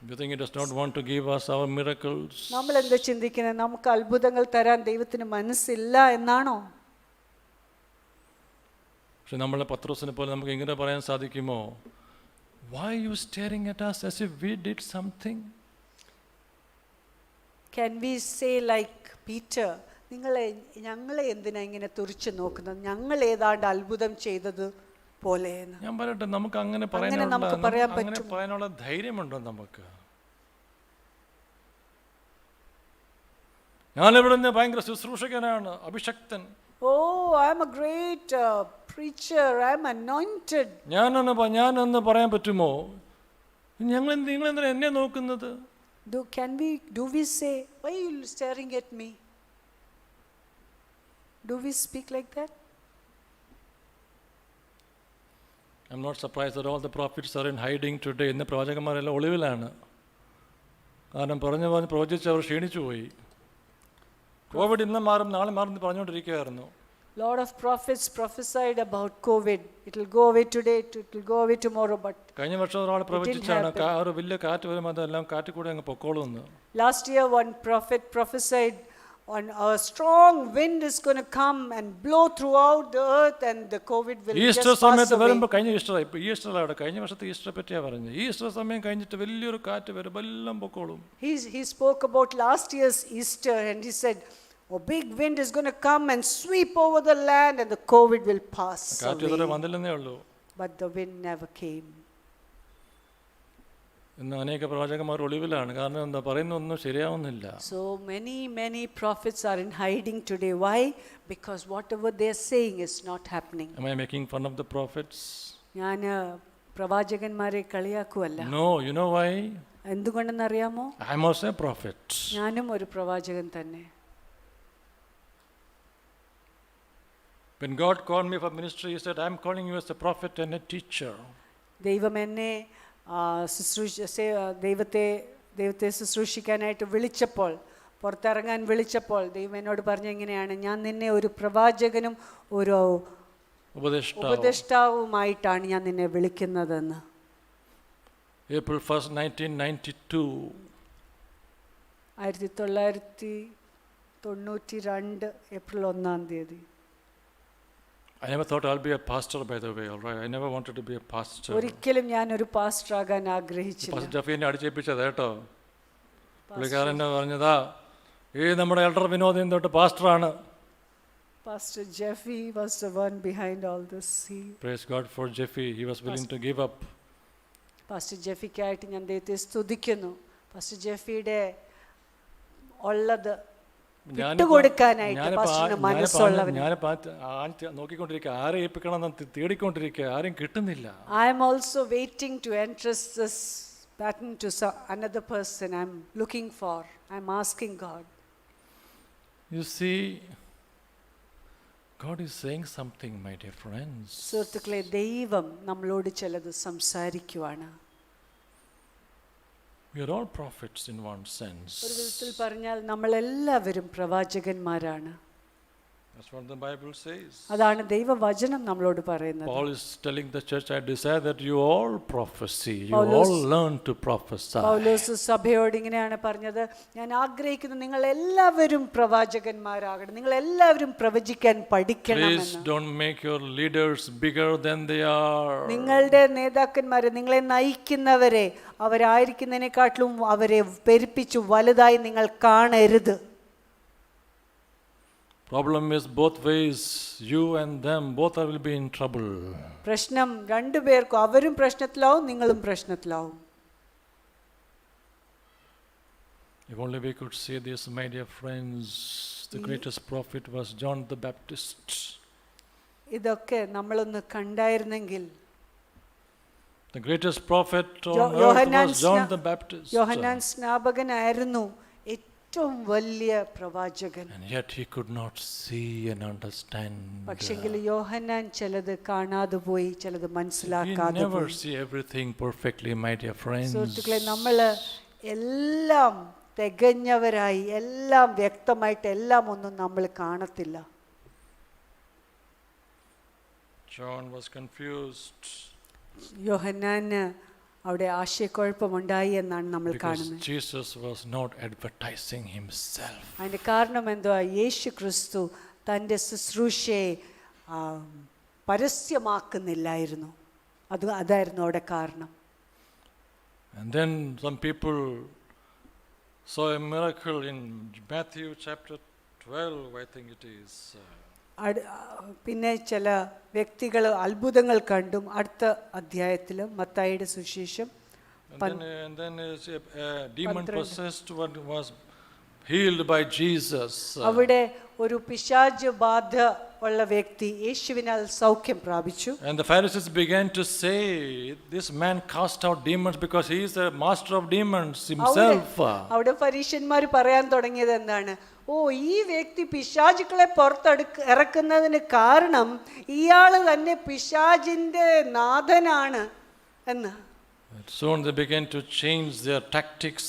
You think He does not want to give us our miracles? നമ്മൾ എന്താ ചിന്തിക്കുന്നത്? നമുക്ക് അത്ഭുതങ്ങൾ തരാൻ ദൈവത്തിന് മനസ്സില്ല എന്നാണോ? പക്ഷെ നമ്മളെ പത്രോസിനെ പോലെ നമുക്ക് ഇങ്ങനെ പറയാൻ സാധിക്കുമോ? Why are you staring at us as if we did something? Can we say like Peter, ഞങ്ങളെ എന്തിനാ ഇങ്ങനെ തുറിച്ചു നോക്കുന്നത്? ഞങ്ങൾ ഏതാണ്ട് അത്ഭുതം ചെയ്തത് പോലെ. ഞാൻ പറയട്ടെ, നമുക്ക് അങ്ങനെ പറയാനുള്ള ധൈര്യമുണ്ടോ? നമുക്ക് ഞാനിവിടുന്ന് ഭയങ്കര ശുശ്രൂഷകനാണ്, അഭിഷക്തൻ. Oh, I am a great preacher, I am anointed. ഞാനൊന്ന് പറയാൻ പറ്റുമോ? നിങ്ങളെന്തിനാ എന്നെ നോക്കുന്നത്? Do we say, why are you staring at me? Do we speak like that? I'm not surprised that all the prophets are in hiding today. ഇന്ന് പ്രവാചകന്മാരെല്ലാം ഒളിവിലാണ്. കാരണം പ്രവചിച്ച് അവർ ക്ഷീണിച്ചു പോയി. Covid ഇന്ന് മാറും നാളെ മാറും എന്ന് പറഞ്ഞുകൊണ്ടിരിക്കുകയായിരുന്നു. Lot of prophets prophesied about COVID. It will go away today, it will go away tomorrow, but കഴിഞ്ഞ വർഷം ഒരാൾ പ്രവചിച്ചാണ് ഒരു വലിയ കാറ്റ് വരുമ്പോൾ അതെല്ലാം കാറ്റ് കൂടെ അങ്ങ് പൊക്കോളുമെന്ന്. Last year one prophet prophesied on a strong wind is going to come and blow throughout the earth and the COVID will just pass away. Easter സമയത്ത് വരുമ്പോൾ കഴിഞ്ഞ ഈസ്റ്ററിലാണ്, കഴിഞ്ഞ വർഷത്തെ ഈസ്റ്ററെ പറ്റിയാണ് പറഞ്ഞത്. ഈസ്റ്റർ സമയം കഴിഞ്ഞിട്ട് വലിയൊരു കാറ്റ് വരും, എല്ലാം പൊക്കോളും. He spoke about last year's Easter and he said, a big wind is going to come and sweep over the land and the COVID will pass കാറ്റ് ഇതുവരെ away. വന്നില്ലെന്നേ ഉള്ളൂ. But the wind never came. ഇന്ന് അനേക പ്രവാചകന്മാർ ഒളിവിലാണ്. കാരണം എന്താ പറയുന്നൊന്നും ശരിയാവുന്നില്ല. So many prophets are in hiding today. Why? Because whatever they are saying is not happening. Am I making fun of the prophets? ഞാൻ പ്രവാചകന്മാരെ കളിയാക്കുവല്ല. No, you know why? എന്തുകൊണ്ടെന്നറിയാമോ? I am also a prophet. ഞാനും ഒരു പ്രവാചകൻ തന്നെ. When God called me for ministry, He said, I am calling you as a prophet and a teacher. ദൈവം എന്നെ ദൈവത്തെ ശുശ്രൂഷിക്കാനായിട്ട് വിളിച്ചപ്പോൾ, പുറത്തിറങ്ങാൻ വിളിച്ചപ്പോൾ ദൈവം എന്നോട് പറഞ്ഞ എങ്ങനെയാണ്, ഞാൻ നിന്നെ ഒരു പ്രവാചകനും ഒരു ഉപദേഷ്ടാവുമായിട്ടാണ് ഞാൻ നിന്നെ വിളിക്കുന്നതെന്ന്. April 1st, 1992. 1992 April 1 I never thought I'll be a pastor, by the way, all right? I never wanted to be a pastor. ഒരിക്കലും ഞാൻ ഒരു പാസ്റ്റർ ആകാൻ ആഗ്രഹിച്ചില്ല. പാസ്റ്റർ ജഫീനെ അടിച്ചേൽപ്പിച്ചത് കേട്ടോ. പുള്ളിക്കാരൻ പറഞ്ഞതാ, നമ്മുടെ എൽഡർ വിനോദൻ തൊട്ട് പാസ്റ്ററാണ്. Pastor Jeffy was the one behind all this. Praise God for Jeffy. He was willing to give up. Pastor ജെഫിക്കായിട്ട് ഞാൻ ദൈവത്തെ സ്തുതിക്കുന്നു. പാസ്റ്റർ ജെഫിയുടെ ഉള്ളത് വിട്ടുകൊടുക്കാനായിട്ട് പാസ്റ്ററിന് മനസ്സുള്ളവൻ. ഞാനിപ്പോ നോക്കിക്കൊണ്ടിരിക്കുക, ആരെ ഏൽപ്പിക്കണം എന്ന് തേടിക്കൊണ്ടിരിക്കുക, ആരും കിട്ടുന്നില്ല. I am also waiting to entrust this baton to another person. I am looking for. I am asking God. You see, God is saying something, my dear friends. സുഹൃത്തുക്കളെ, ദൈവം നമ്മളോട് ചിലത് സംസാരിക്കുവാണ്. We are all prophets in one sense. ഒരു വിധത്തിൽ പറഞ്ഞാൽ നമ്മളെല്ലാവരും പ്രവാചകന്മാരാണ്. That's what the Bible says. അതാണ് ദൈവവചനം നമ്മളോട് പറയുന്നത്. Paul is telling the church, I desire that you all prophesy, you all learn to prophesy. പൗലോസ് സഭയോട് ഇങ്ങനെയാണ് പറഞ്ഞത്, ഞാൻ ആഗ്രഹിക്കുന്നു നിങ്ങൾ എല്ലാവരും പ്രവാചകന്മാരാകണം, നിങ്ങൾ എല്ലാവരും പ്രവചിക്കാൻ പഠിക്കണമെന്ന്. Please don't make your leaders bigger than they are. നിങ്ങളുടെ നേതാക്കന്മാരെ, നിങ്ങളെ നയിക്കുന്നവരെ അവരായിരിക്കുന്നതിനെക്കാട്ടിലും അവരെ പെരുപ്പിച്ചു വലുതായി നിങ്ങൾ കാണരുത്. Problem is both ways, you and them both will be in trouble. പ്രശ്നം രണ്ടുപേർക്കും, അവരും പ്രശ്നത്തിലാവും നിങ്ങളും പ്രശ്നത്തിലാവും. If only we could see this, my dear friends, the greatest prophet was John the Baptist. ഇതൊക്കെ നമ്മളൊന്ന് കണ്ടായിരുന്നെങ്കിൽ. The greatest prophet on earth was John the Baptist. യോഹന്നാൻ സ്നാപകനായിരുന്നു ഏറ്റവും വലിയ പ്രവാചകൻ. And yet he could not see and understand. പക്ഷെങ്കിൽ യോഹന്നാൻ ചിലത് കാണാതെ പോയി, ചിലത് മനസ്സിലാക്കാതെ We never പോയി. see everything perfectly, my dear friends. സുഹൃത്തുക്കളെ, നമ്മൾ എല്ലാം തികഞ്ഞവരായി, എല്ലാം വ്യക്തമായിട്ട് എല്ലാം ഒന്നും നമ്മൾ കാണത്തില്ല. John was confused. യോഹന്നാന് അവിടെ ആശയക്കുഴപ്പമുണ്ടായി എന്നാണ് നമ്മൾ കാണുന്നത്. Because Jesus was not advertising himself. അതിന്റെ കാരണം എന്തുവാ? യേശു ക്രിസ്തു തൻ്റെ ശുശ്രൂഷയെ പരസ്യമാക്കുന്നില്ലായിരുന്നു. അതായിരുന്നു അവിടെ കാരണം. And then some people saw a miracle in Matthew chapter 12, I think it is. പിന്നെ ചില വ്യക്തികൾ അത്ഭുതങ്ങൾ കണ്ടും അടുത്ത അധ്യായത്തിൽ മത്തായിയുടെ സുവിശേഷം. And then a demon possessed one was healed by Jesus. അവിടെ ഒരു പിശാച് ബാധ ഉള്ള വ്യക്തി യേശുവിനാൽ സൗഖ്യം പ്രാപിച്ചു. And the Pharisees began to say, this man cast out demons because he is a master of demons himself. അവിടെ ഫരീശന്മാർ പറയാൻ തുടങ്ങിയത് എന്താണ്? ഓ, ഈ വ്യക്തി പിശാചുക്കളെ ഇറക്കുന്നതിന് കാരണം ഇയാള് തന്നെ പിശാചിന്റെ നാഥനാണ് എന്ന്. Soon they began to change their tactics.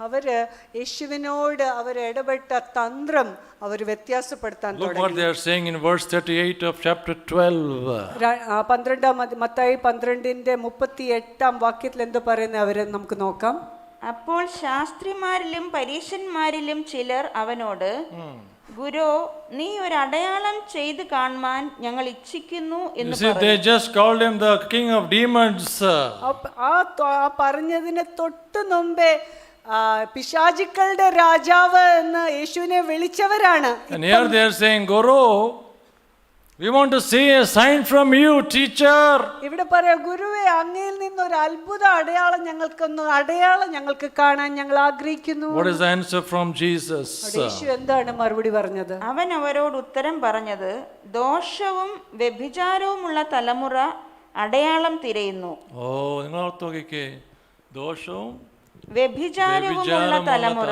അവര് യേശുവിനോട് അവർ ഇടപെട്ട തന്ത്രം അവർ വ്യത്യാസപ്പെടുത്താൻ Look what തുടങ്ങി. they are saying in verse 38 of chapter 12. 12 Mathai 12:38 വാക്യത്തിൽ എന്ത് പറയുന്നത് അവര് നമുക്ക് നോക്കാം. അപ്പോൾ ശാസ്ത്രിമാരിലും പരീശന്മാരിലും ചിലർ അവനോട്, ഗുരു, നീ ഒരു അടയാളം ചെയ്ത് കാണുവാൻ ഞങ്ങൾ ഇച്ഛിക്കുന്നു എന്ന് പറഞ്ഞു. They just called him the king of demons. ആ പറഞ്ഞതിന് തൊട്ട് മുമ്പേ പിശാചുക്കളുടെ രാജാവ് എന്ന് യേശുവിനെ വിളിച്ചവരാണ്. And here they are saying, Guru, we want to see a sign from you, teacher. ഇവിടെ പറയാ, ഗുരുവേ, അങ്ങയിൽ നിന്ന് ഒരു അത്ഭുത അടയാളം ഞങ്ങൾക്ക് കാണാൻ ഞങ്ങൾ ആഗ്രഹിക്കുന്നു. What is the answer from Jesus? യേശു എന്താണ് മറുപടി പറഞ്ഞത്? അവൻ അവരോട് ഉത്തരം പറഞ്ഞത്, ദോഷവും വ്യഭിചാരവുമുള്ള തലമുറ അടയാളം തിരയുന്നു. ഓ, നിങ്ങൾ നോക്കിക്കേ, ദോഷവും വ്യഭിചാരവുമുള്ള തലമുറ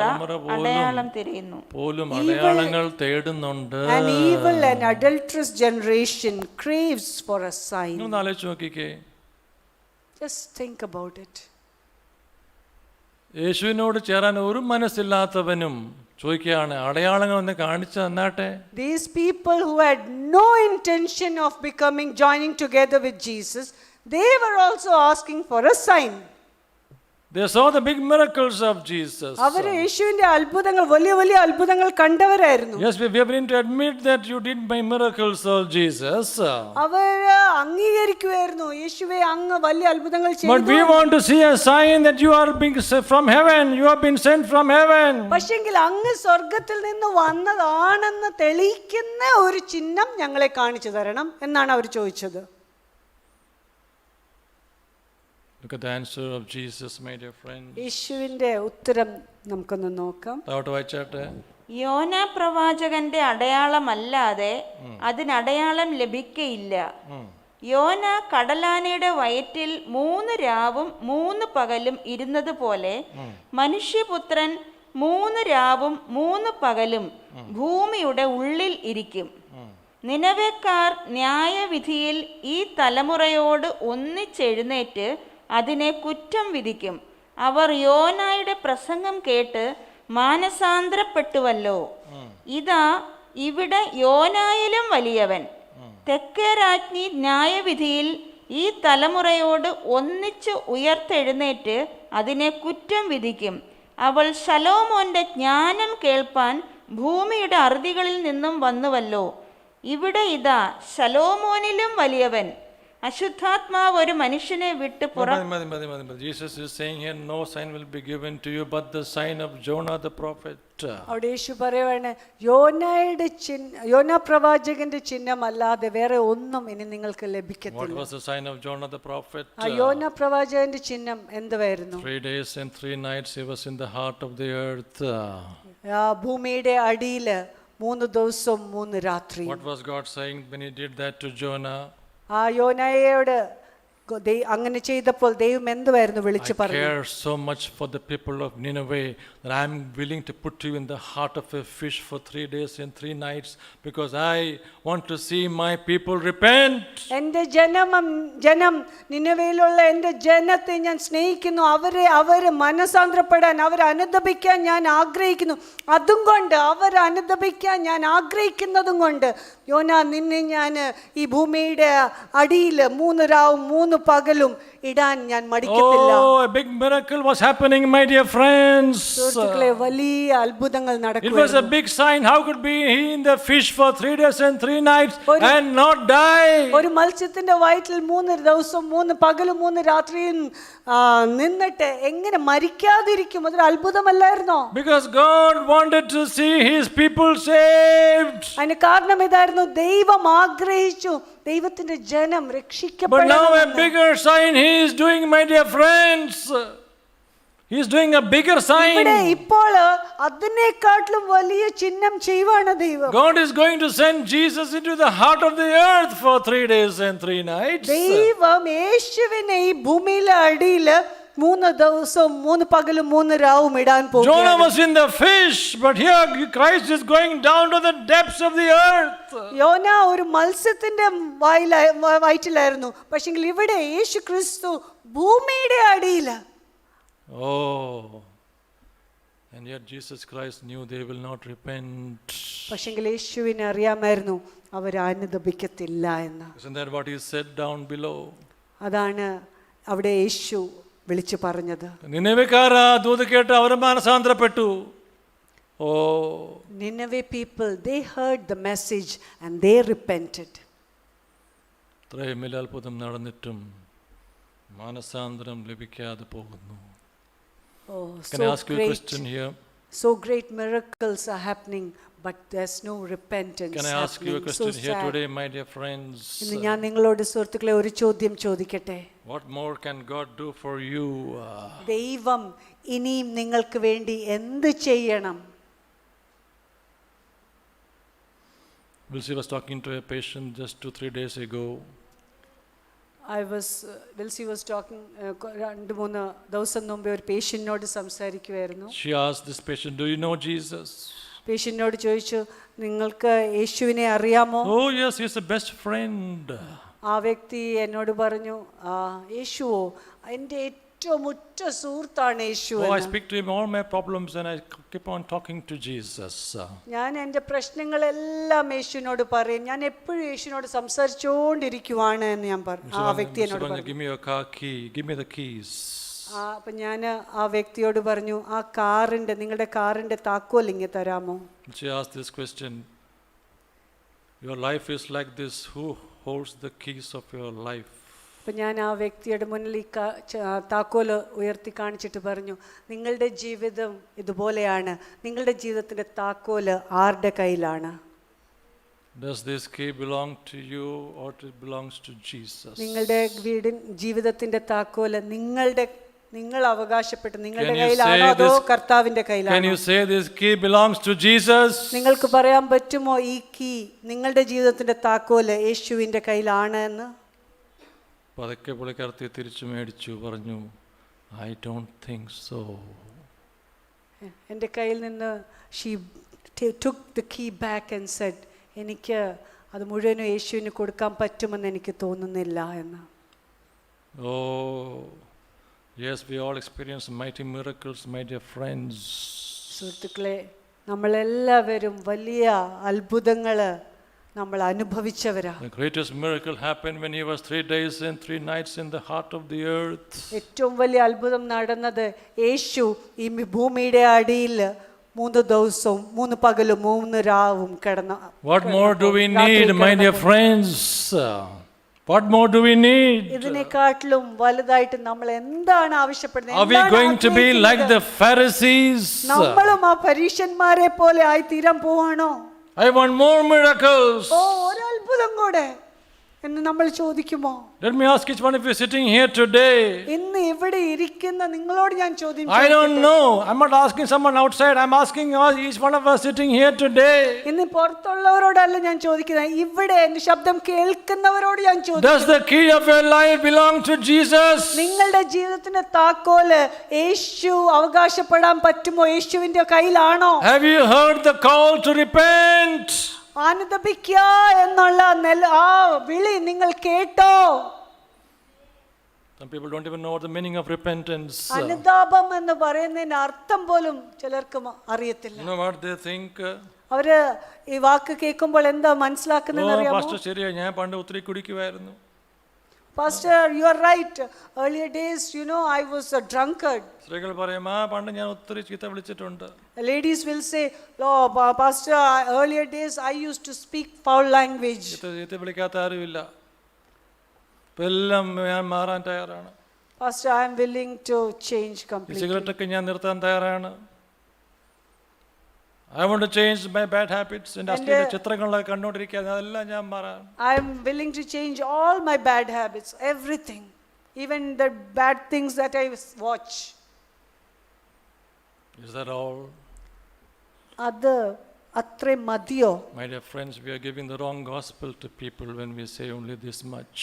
അടയാളം തിരയുന്നു. പോലും അടയാളങ്ങൾ തേടുന്നുണ്ട്. An evil and adulterous generation craves for a sign. ഒന്ന് ആലോചിച്ച് നോക്കിക്കേ. Just think about it. യേശുവിനോട് ചേരാൻ ഒരു മനസ്സില്ലാത്തവനും ചോദിക്കുകയാണ്, അടയാളങ്ങൾ ഒന്ന് കാണിച്ചു തന്നാട്ടെ. These people who had no intention of joining together with Jesus, they were also asking for a sign. They saw the big miracles of Jesus. അവര് യേശുവിന്റെ അത്ഭുതങ്ങൾ, വലിയ വലിയ അത്ഭുതങ്ങൾ കണ്ടവരായിരുന്നു. Yes, we have been to admit that you did my miracles, oh Jesus. അവര് അംഗീകരിക്കുമായിരുന്നു, യേശുവേ, അങ്ങ് വലിയ അത്ഭുതങ്ങൾ ചെയ്തു. But we want to see a sign that you are being from heaven. You have been sent from heaven. പക്ഷെങ്കിൽ അങ്ങ് സ്വർഗത്തിൽ നിന്ന് വന്നതാണെന്ന് തെളിയിക്കുന്ന ഒരു ചിഹ്നം ഞങ്ങളെ കാണിച്ചു തരണം എന്നാണ് അവർ ചോദിച്ചത്. Look at the answer of Jesus, my dear friends. യേശുവിൻ്റെ ഉത്തരം നമുക്കൊന്ന് നോക്കാം. താഴോട്ട് വായിച്ചാട്ടെ. യോന പ്രവാചകന്റെ അടയാളമല്ലാതെ അതിനടയാളം ലഭിക്കയില്ല. യോന കടലാനയുടെ വയറ്റിൽ 3 രാവും 3 പകലും ഇരുന്നത് പോലെ മനുഷ്യപുത്രൻ 3 രാവും 3 പകലും ഭൂമിയുടെ ഉള്ളിൽ ഇരിക്കും. നിനവേക്കാർ ന്യായവിധിയിൽ ഈ തലമുറയോട് ഒന്നിച്ചെഴുന്നേറ്റ് അതിനെ കുറ്റം വിധിക്കും. അവർ യോനായുടെ പ്രസംഗം കേട്ട് മാനസാന്തരപ്പെട്ടുവല്ലോ. ഇതാ ഇവിടെ യോനായിലും വലിയവൻ. തെക്കേ രാജ്ഞി ന്യായവിധിയിൽ ഈ തലമുറയോട് ഒന്നിച്ച് ഉയർത്തെഴുന്നേറ്റ് അതിനെ കുറ്റം വിധിക്കും. അവൾ ശലോമോന്റെ ജ്ഞാനം കേൾപ്പാൻ ഭൂമിയുടെ അറുതികളിൽ നിന്നും വന്നുവല്ലോ. ഇവിടെ ഇതാ ശലോമോനിലും വലിയവൻ. അശുദ്ധാത്മാവ് ഒരു മനുഷ്യനെ വിട്ട് Jesus is saying here, no sign will be given to you but the sign of Jonah the prophet. അവിടെ യേശു പറയുവാണ്, യോന പ്രവാചകന്റെ ചിഹ്നം അല്ലാതെ വേറെ ഒന്നും ഇനി നിങ്ങൾക്ക് ലഭിക്കത്തില്ല. What was the sign of Jonah the prophet? ആ യോന പ്രവാചകന്റെ ചിഹ്നം എന്തുവായിരുന്നു? 3 days and 3 nights he was in the heart of the earth. ഭൂമിയുടെ അടിയില് 3 ദിവസവും 3 രാത്രിയും. What was God saying when he did that to Jonah? ആ യോനയോട് അങ്ങനെ ചെയ്തപ്പോൾ ദൈവം എന്തുവായിരുന്നു വിളിച്ചു I പറഞ്ഞു? care so much for the people of Nineveh that I am willing to put you in the heart of a fish for 3 days and 3 nights because I want to see my people repent. എൻ്റെ ജനം നിനവയിലുള്ള എൻ്റെ ജനത്തെ ഞാൻ സ്നേഹിക്കുന്നു. അവര് മനസാന്തരപ്പെടാൻ, അവർ അനുദപിക്കാൻ ഞാൻ ആഗ്രഹിക്കുന്നു. അതും കൊണ്ട് അവർ അനുദപിക്കാൻ ഞാൻ ആഗ്രഹിക്കുന്നതും കൊണ്ട് യോന, നിന്നെ ഞാൻ ഈ ഭൂമിയുടെ അടിയിൽ 3 രാവും 3 പകലും ഇടാൻ ഞാൻ മടിക്കത്തില്ല. Oh, a big miracle was happening, my dear friends. സുഹൃത്തുക്കളെ, വലിയ അത്ഭുതങ്ങൾ It നടക്കുന്നു. was a big sign. How could be he in the fish for 3 days and 3 nights and not die? ഒരു മത്സ്യത്തിന്റെ വയറ്റിൽ 3 ദിവസം 3 പകലും 3 രാത്രിയും നിന്നിട്ട് എങ്ങനെ മരിക്കാതിരിക്കും? അതൊരു അത്ഭുതമല്ലായിരുന്നോ? Because God wanted to see his people saved. അതിന് കാരണം ഇതായിരുന്നു, ദൈവം ആഗ്രഹിച്ചു ദൈവത്തിന്റെ ജനം But now a രക്ഷിക്കപ്പെടണമെന്ന്. bigger sign he is doing, my dear friends. He is doing a bigger sign. ഇവിടെ ഇപ്പോൾ അതിനേക്കാട്ടിലും വലിയ ചിഹ്നം ചെയ്യുവാണ് ദൈവം. God is going to send Jesus into the heart of the earth for 3 days and 3 nights. ദൈവം യേശുവിനെ ഈ ഭൂമിയിലെ അടിയില് 3 ദിവസവും 3 പകലും 3 രാവും ഇടാൻ Jonah പോകുന്നു. was in the fish, but here Christ is going down to the depths of the earth. യോന ഒരു മത്സ്യത്തിന്റെ വയറ്റിലായിരുന്നു. പക്ഷെ ഇവിടെ യേശു ക്രിസ്തു ഭൂമിയുടെ അടിയില്. Oh, and yet Jesus Christ knew they will not repent. പക്ഷെ യേശുവിനെ അറിയാമായിരുന്നു അവർ അനുദപിക്കത്തില്ല എന്ന്. Isn't that what he said down below? അതാണ് അവിടെ യേശു വിളിച്ചു പറഞ്ഞത്. നിനവേക്കാരാ ദൂത് കേട്ട് അവർ മാനസാന്തരപ്പെട്ടു. Oh, Nineveh people, they heard the message and they repented. ഇത്രയും വലിയ അത്ഭുതം നടന്നിട്ടും മാനസാന്തരം ലഭിക്കാതെ പോകുന്നു. Oh, Can I ask you a question here? So great miracles are happening, but there's no repentance. Can I ask you a question here today, my dear friends? ഇന്ന് ഞാൻ നിങ്ങളോട് സുഹൃത്തുക്കളെ ഒരു ചോദ്യം ചോദിക്കട്ടെ. What more can God do for you? ദൈവം ഇനിയും നിങ്ങൾക്ക് വേണ്ടി എന്ത് ചെയ്യണം? Wilsie was talking to a patient just 2-3 days ago. Wilsie was talking 2-3 ദിവസം മുമ്പേ ഒരു പേഷ്യന്റിനോട് സംസാരിക്കുമായിരുന്നു. She asked this patient, do you know Jesus? പേഷ്യന്റിനോട് ചോദിച്ചു, നിങ്ങൾക്ക് യേശുവിനെ അറിയാമോ? Oh yes, he is the best friend. ആ വ്യക്തി എന്നോട് പറഞ്ഞു, യേശുവോ എൻ്റെ ഏറ്റവും ഉറ്റ സുഹൃത്താണ് യേശു. Oh, I speak to him all my problems and I keep on talking to Jesus. ഞാൻ എൻ്റെ പ്രശ്നങ്ങളെല്ലാം യേശുവിനോട് പറയും. ഞാൻ എപ്പോഴും യേശുവിനോട് സംസാരിച്ചുകൊണ്ടിരിക്കുവാണ് എന്ന് ഞാൻ പറഞ്ഞു. ആ വ്യക്തി എന്നോട് പറഞ്ഞു. Give me your car key. Give me the keys. അപ്പം ഞാൻ ആ വ്യക്തിയോട് പറഞ്ഞു, നിങ്ങളുടെ കാറിൻ്റെ താക്കോൽ ഇങ്ങ് തരാമോ? She asked this question. Your life is like this. Who holds the keys of your life? അപ്പം ഞാൻ ആ വ്യക്തിയുടെ മുന്നിൽ ഈ താക്കോൽ ഉയർത്തി കാണിച്ചിട്ട് പറഞ്ഞു, നിങ്ങളുടെ ജീവിതം ഇതുപോലെയാണ്. നിങ്ങളുടെ ജീവിതത്തിൻ്റെ താക്കോല് ആരുടെ കയ്യിലാണ്? Does this key belong to you or it belongs to Jesus? നിങ്ങളുടെ ജീവിതത്തിന്റെ താക്കോല് നിങ്ങൾ അവകാശപ്പെട്ട് നിങ്ങളുടെ Can you കയ്യിലാണോ say അതോ this- കർത്താവിന്റെ Can കയ്യിലാണോ? you say this key belongs to Jesus? നിങ്ങൾക്ക് പറയാൻ പറ്റുമോ ഈ കീ നിങ്ങളുടെ ജീവിതത്തിന്റെ താക്കോല് യേശുവിന്റെ കയ്യിലാണ് എന്ന്? പതുക്കെ പുള്ളിക്കാരത്തി തിരിച്ചു മേടിച്ചു, പറഞ്ഞു, I don't think so. എൻ്റെ കയ്യിൽ നിന്ന് she took the key back and said, എനിക്ക് അത് മുഴുവനും യേശുവിന് കൊടുക്കാൻ പറ്റുമെന്ന് എനിക്ക് തോന്നുന്നില്ല എന്ന്. Oh, yes, we all experience mighty miracles, my dear friends. സുഹൃത്തുക്കളെ, നമ്മളെല്ലാവരും വലിയ അത്ഭുതങ്ങൾ നമ്മൾ അനുഭവിച്ചവരാ. The greatest miracle happened when he was 3 days and 3 nights in the heart of the earth. ഏറ്റവും വലിയ അത്ഭുതം നടന്നത് യേശു ഈ ഭൂമിയുടെ അടിയിൽ 3 ദിവസവും 3 പകലും 3 രാവും കിടന്ന. What more do we need, my dear friends? What more do we need? ഇതിനെക്കാട്ടിലും വലുതായിട്ട് നമ്മൾ എന്താണ് ആവശ്യപ്പെടുന്നത്? Are we going to be like the Pharisees? നമ്മളും ആ പരീശന്മാരെ പോലെ ആയി തീരാൻ പോവാണോ? I want more miracles. ഓ, ഒരു അത്ഭുതം കൂടെ എന്ന് നമ്മൾ ചോദിക്കുമോ? Let me ask each one of you sitting here today. ഇന്ന് ഇവിടെ ഇരിക്കുന്ന നിങ്ങളോട് ഞാൻ ചോദ്യം I don't ചോദിക്കട്ടെ? know. I'm not asking someone outside. I'm asking each one of us sitting here today. ഇന്ന് പുറത്തുള്ളവരോടല്ല ഞാൻ ചോദിക്കുന്നത്, ഇവിടെ എന്റെ ശബ്ദം കേൾക്കുന്നവരോട് ഞാൻ Does ചോദിക്കുന്നു. the key of your life belong to Jesus? നിങ്ങളുടെ ജീവിതത്തിന്റെ താക്കോല് യേശു അവകാശപ്പെടാൻ പറ്റുമോ? യേശുവിന്റെ കയ്യിലാണോ? Have you heard the call to repent? അനുതപിക്കുക എന്നുള്ള ആ വിളി നിങ്ങൾ കേട്ടോ? Some people don't even know what the meaning of repentance. അനുതാപം എന്ന് പറയുന്നതിന്റെ അർത്ഥം പോലും ചിലർക്ക് അറിയത്തില്ല. You know what they think? അവര് ഈ വാക്ക് കേൾക്കുമ്പോൾ എന്താ മനസ്സിലാക്കുന്നത് അറിയാമോ? Pastor, ശരിയാ, ഞാൻ പണ്ട് ഒത്തിരി കുടിക്കുമായിരുന്നു. Pastor, you are right. Earlier days, you know, I was a drunkard. സ്ത്രീകൾ പറയും, പണ്ട് ഞാൻ ഒത്തിരി ചീത്ത വിളിച്ചിട്ടുണ്ട്. Ladies will say, oh, Pastor, earlier days I used to speak foul language. ചീത്ത വിളിക്കാത്ത ആരുമില്ല. ഇപ്പം എല്ലാം ഞാൻ മാറാൻ തയ്യാറാണ്. Pastor, I am willing to change completely. Cigarette ഒക്കെ ഞാൻ നിർത്താൻ തയ്യാറാണ്. I want to change my bad habits. എൻ്റെ അശ്ലീല ചിത്രങ്ങളൊക്കെ കണ്ടുകൊണ്ടിരിക്കുക, അതെല്ലാം ഞാൻ മാറാൻ. I am willing to change all my bad habits, everything, even the bad things that I watch. Is that all? അത് അത്രേ മതിയോ? My dear friends, we are giving the wrong gospel to people when we say only this much.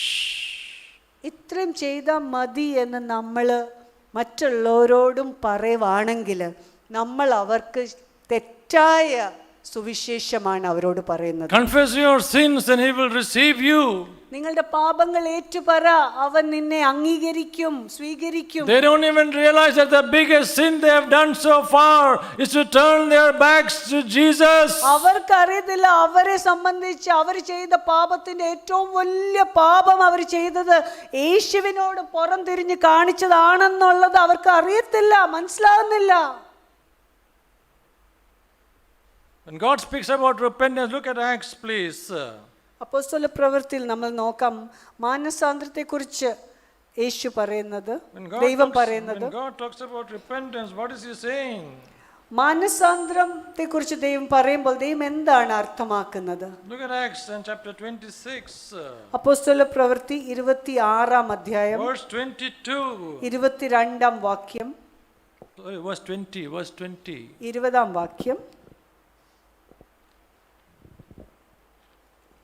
ഇത്രയും ചെയ്താൽ മതി എന്ന് നമ്മൾ മറ്റുള്ളവരോടും പറയുവാണെങ്കിൽ നമ്മൾ അവർക്ക് തെറ്റായ സുവിശേഷമാണ് അവരോട് പറയുന്നത്. Confess your sins and he will receive you. നിങ്ങളുടെ പാപങ്ങൾ ഏറ്റുപറ, അവൻ നിന്നെ അംഗീകരിക്കും, സ്വീകരിക്കും. They don't even realize that the biggest sin they have done so far is to turn their backs to Jesus. അവർക്കറിയത്തില്ല അവരെ സംബന്ധിച്ച് അവർ ചെയ്ത പാപത്തിന്റെ ഏറ്റവും വലിയ പാപം അവർ ചെയ്തത് യേശുവിനോട് പുറം തിരിഞ്ഞ് കാണിച്ചതാണെന്നുള്ളത് അവർക്ക് അറിയത്തില്ല, മനസ്സിലാവുന്നില്ല. When God speaks about repentance, look at Acts, please. അപ്പോസ്തല പ്രവൃത്തിയിൽ നമ്മൾ നോക്കാം മാനസാന്തരത്തെക്കുറിച്ച് യേശു പറയുന്നത്, ദൈവം പറയുന്നത്. When God talks about repentance, what is he saying? മാനസാന്തരത്തെക്കുറിച്ച് ദൈവം പറയുമ്പോൾ ദൈവം എന്താണ് അർത്ഥമാക്കുന്നത്? Look at Acts chapter 26. അപ്പോസ്തല പ്രവൃത്തി 26-ാം അധ്യായം Verse 22. 22-ാം വാക്യം. Verse 20. 20-ാം വാക്യം.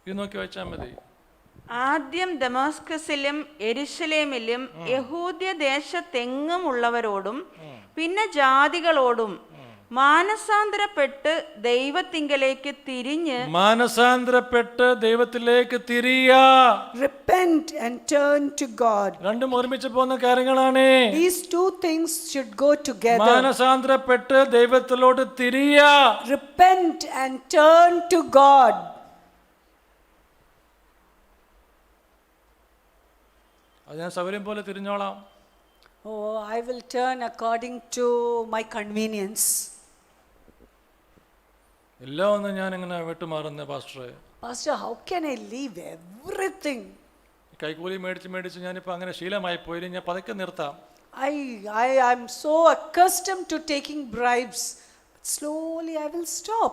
ഇത് നോക്കി വായിച്ചാൽ മതി. ആദ്യം ദമാസ്കസിലും യെരൂശലേമിലും യഹൂദ്യ ദേശത്തെങ്ങും ഉള്ളവരോടും പിന്നെ ജാതികളോടും മാനസാന്തരപ്പെട്ട് ദൈവത്തിങ്കലേക്ക് തിരിഞ്ഞ് repent and turn to God. രണ്ടും ഒരുമിച്ച് പോകുന്ന കാര്യങ്ങളാണ്. These two things should go together. മാനസാന്തരപ്പെട്ട് ദൈവത്തിലോട്ട് തിരിയുക. Repent and turn to God. അത് ഞാൻ സൗകര്യം പോലെ തിരിഞ്ഞോളാം. Oh, I will turn according to my convenience. എല്ലാം ഒന്നും ഞാൻ എങ്ങനെ വിട്ടുമാറുന്ന പാസ്റ്ററെ? Pastor, how can I leave everything? കൈക്കൂലി മേടിച്ച് ഞാനിപ്പോൾ അങ്ങനെ ശീലമായി പോയി. ഞാൻ പതുക്കെ നിർത്താം. I am so accustomed to taking bribes. But slowly I will stop.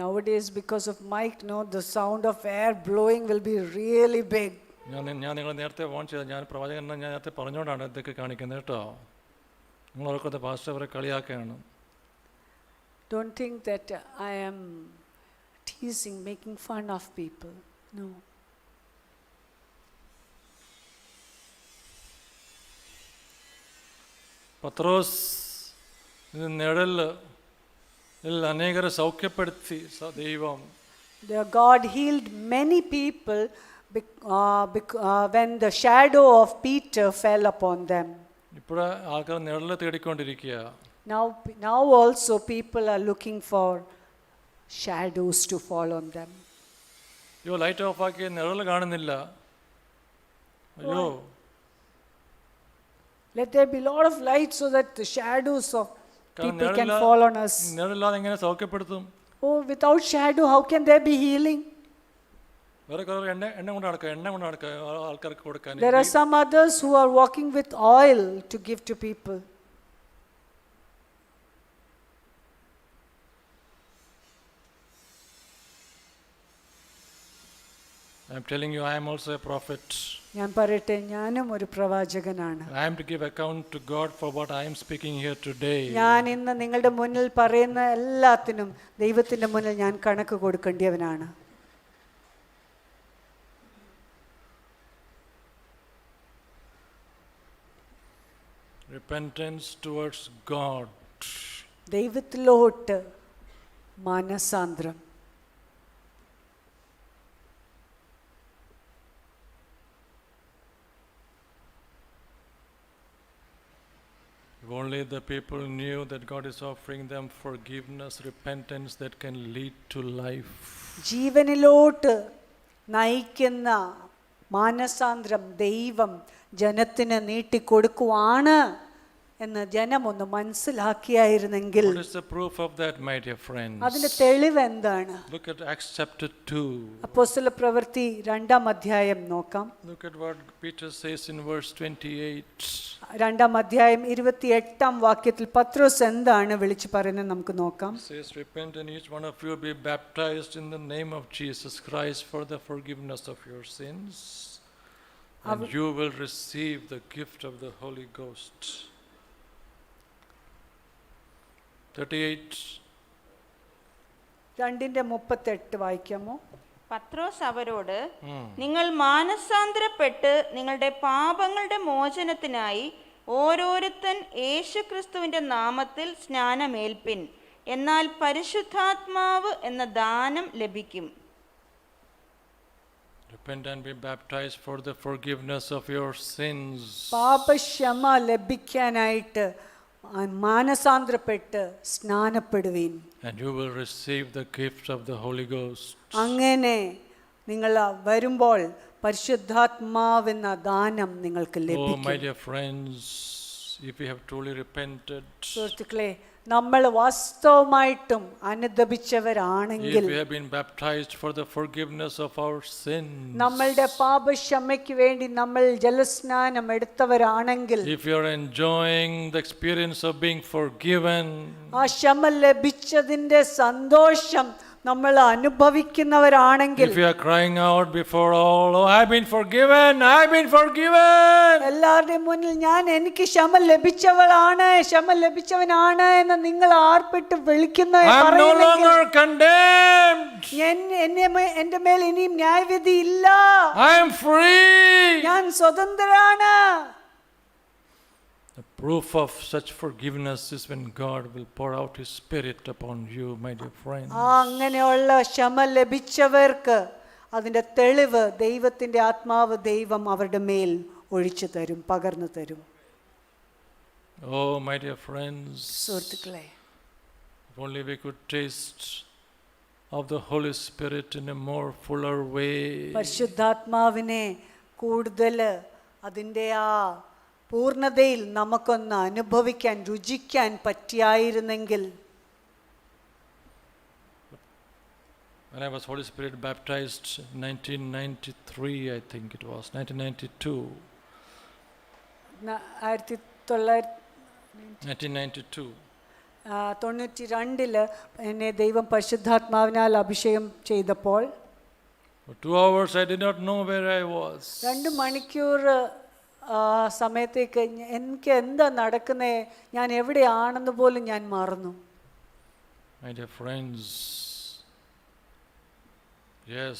Nowadays, because of mic, no, the sound of air blowing will be really big. ഞാൻ നിങ്ങൾ നേരത്തെ ഫോൺ ചെയ്ത ഞാൻ പ്രവാചകൻ ഞാൻ നേരത്തെ പറഞ്ഞുകൊണ്ടാണ് ഇതൊക്കെ കാണിക്കുന്നത് കേട്ടോ. നിങ്ങളൊക്കെ പാസ്റ്റർ അവരെ കളിയാക്കുകയാണ്. Don't think that I am teasing, making fun of people. No. പത്രോസ് നിഴലിൽ അനേകരെ സൗഖ്യപ്പെടുത്തി ദൈവം. God healed many people when the shadow of Peter fell upon them. ഇപ്പോഴേ ആൾക്കാർ നിഴലിൽ തേടിക്കൊണ്ടിരിക്കുക. Now also people are looking for shadows to fall on them. അയ്യോ light of ആക്കി നിഴൽ കാണുന്നില്ല. അയ്യോ Let there be a lot of light so that the shadows of people can fall on us. നിഴലില്ലാതെ എങ്ങനെ സൗഖ്യപ്പെടുത്തും? Oh, without shadow, how can there be healing? വേറെ കുറേ എണ്ണ കൊണ്ട് നടക്കുക ആൾക്കാർക്ക് കൊടുക്കാൻ. There are some others who are walking with oil to give to people. I am telling you, I am also a prophet. ഞാൻ പറയട്ടെ, ഞാനും ഒരു പ്രവാചകനാണ്. I am to give account to God for what I am speaking here today. ഞാൻ ഇന്ന് നിങ്ങളുടെ മുന്നിൽ പറയുന്ന എല്ലാത്തിനും ദൈവത്തിന്റെ മുന്നിൽ ഞാൻ കണക്ക് കൊടുക്കേണ്ടവനാണ്. Repentance towards God. ദൈവത്തിലോട്ട് മാനസാന്തരം. If only the people knew that God is offering them forgiveness, repentance that can lead to life. ജീവനിലോട്ട് നയിക്കുന്ന മാനസാന്തരം ദൈവം ജനത്തിന് നീട്ടിക്കൊടുക്കുവാണ് എന്ന് ജനമൊന്ന് മനസ്സിലാക്കിയായിരുന്നെങ്കിൽ. What is the proof of that, my dear friends? അതിന്റെ തെളിവ് എന്താണ്? Look at Acts chapter 2. അപ്പോസ്തലപ്രവൃത്തി 2-ാം അധ്യായം നോക്കാം. Look at what Peter says in verse 28. 2-ാം അധ്യായം 28-ാം വാക്യത്തിൽ പത്രോസ് എന്താണ് വിളിച്ചു പറയുന്നത് നമുക്ക് നോക്കാം. It says, repent and each one of you be baptized in the name of Jesus Christ for the forgiveness of your sins, and you will receive the gift of the Holy Ghost. 38. 2:38 വായിക്കാമോ? പത്രോസ് അവരോട്, നിങ്ങൾ മാനസാന്തരപ്പെട്ട് നിങ്ങളുടെ പാപങ്ങളുടെ മോചനത്തിനായി ഓരോരുത്തൻ യേശുക്രിസ്തുവിന്റെ നാമത്തിൽ സ്നാനമേൽപ്പിൻ, എന്നാൽ പരിശുദ്ധാത്മാവ് എന്ന ദാനം ലഭിക്കും. Repent and be baptized for the forgiveness of your sins. പാപക്ഷമ ലഭിക്കാനായിട്ട് മാനസാന്തരപ്പെട്ട് സ്നാനപ്പെടുവീൻ. And you will receive the gift of the Holy Ghost. അങ്ങനെ നിങ്ങൾ വരുമ്പോൾ പരിശുദ്ധാത്മാവെന്ന ദാനം നിങ്ങൾക്ക് Oh, ലഭിക്കും. my dear friends, if we have truly repented, സുഹൃത്തുക്കളെ, നമ്മൾ വാസ്തവമായിട്ടും അനുദപിച്ചവരാണെങ്കിൽ, if we have been baptized for the forgiveness of our sins, നമ്മളുടെ പാപക്ഷമയ്ക്ക് വേണ്ടി നമ്മൾ ജലസ്നാനം എടുത്തവരാണെങ്കിൽ, if you are enjoying the experience of being forgiven, ആ ക്ഷമ ലഭിച്ചതിന്റെ സന്തോഷം നമ്മൾ അനുഭവിക്കുന്നവരാണെങ്കിൽ, if you are crying out before all, oh, I've been forgiven, I've been forgiven, എല്ലാവരുടെയും മുന്നിൽ ഞാൻ എനിക്ക് ക്ഷമ ലഭിച്ചവളാണ്, ക്ഷമ ലഭിച്ചവനാണ് എന്ന് നിങ്ങൾ ആർപ്പിട്ട് വിളിക്കുന്ന I'm no longer condemned, എന്റെ മേൽ ഇനിയും ന്യായവിധി ഇല്ല, I am free. ഞാൻ സ്വതന്ത്രനാണ്. The proof of such forgiveness is when God will pour out His Spirit upon you, my dear friends. അങ്ങനെയുള്ള ക്ഷമ ലഭിച്ചവർക്ക് അതിന്റെ തെളിവ് ദൈവത്തിന്റെ ആത്മാവ് ദൈവം അവരുടെ മേൽ ഒഴിച്ചു തരും, പകർന്നു തരും. Oh, my dear friends, സുഹൃത്തുക്കളെ, if only we could taste of the Holy Spirit in a more fuller way. പരിശുദ്ധാത്മാവിനെ കൂടുതൽ അതിൻ്റെ ആ പൂർണ്ണതയിൽ നമുക്കൊന്ന് അനുഭവിക്കാൻ, രുചിക്കാൻ പറ്റിയായിരുന്നെങ്കിൽ. When I was Holy Spirit baptized in 1993, I think it was 1992. 1992 92 എന്നെ ദൈവം പരിശുദ്ധാത്മാവിനാൽ അഭിഷേകം ചെയ്തപ്പോൾ For 2 hours I did not know where I was. 2 മണിക്കൂർ സമയത്തേക്ക് എനിക്ക് എന്താ നടക്കുന്നേ, ഞാൻ എവിടെയാണെന്ന് പോലും ഞാൻ മറന്നു. My dear friends, yes,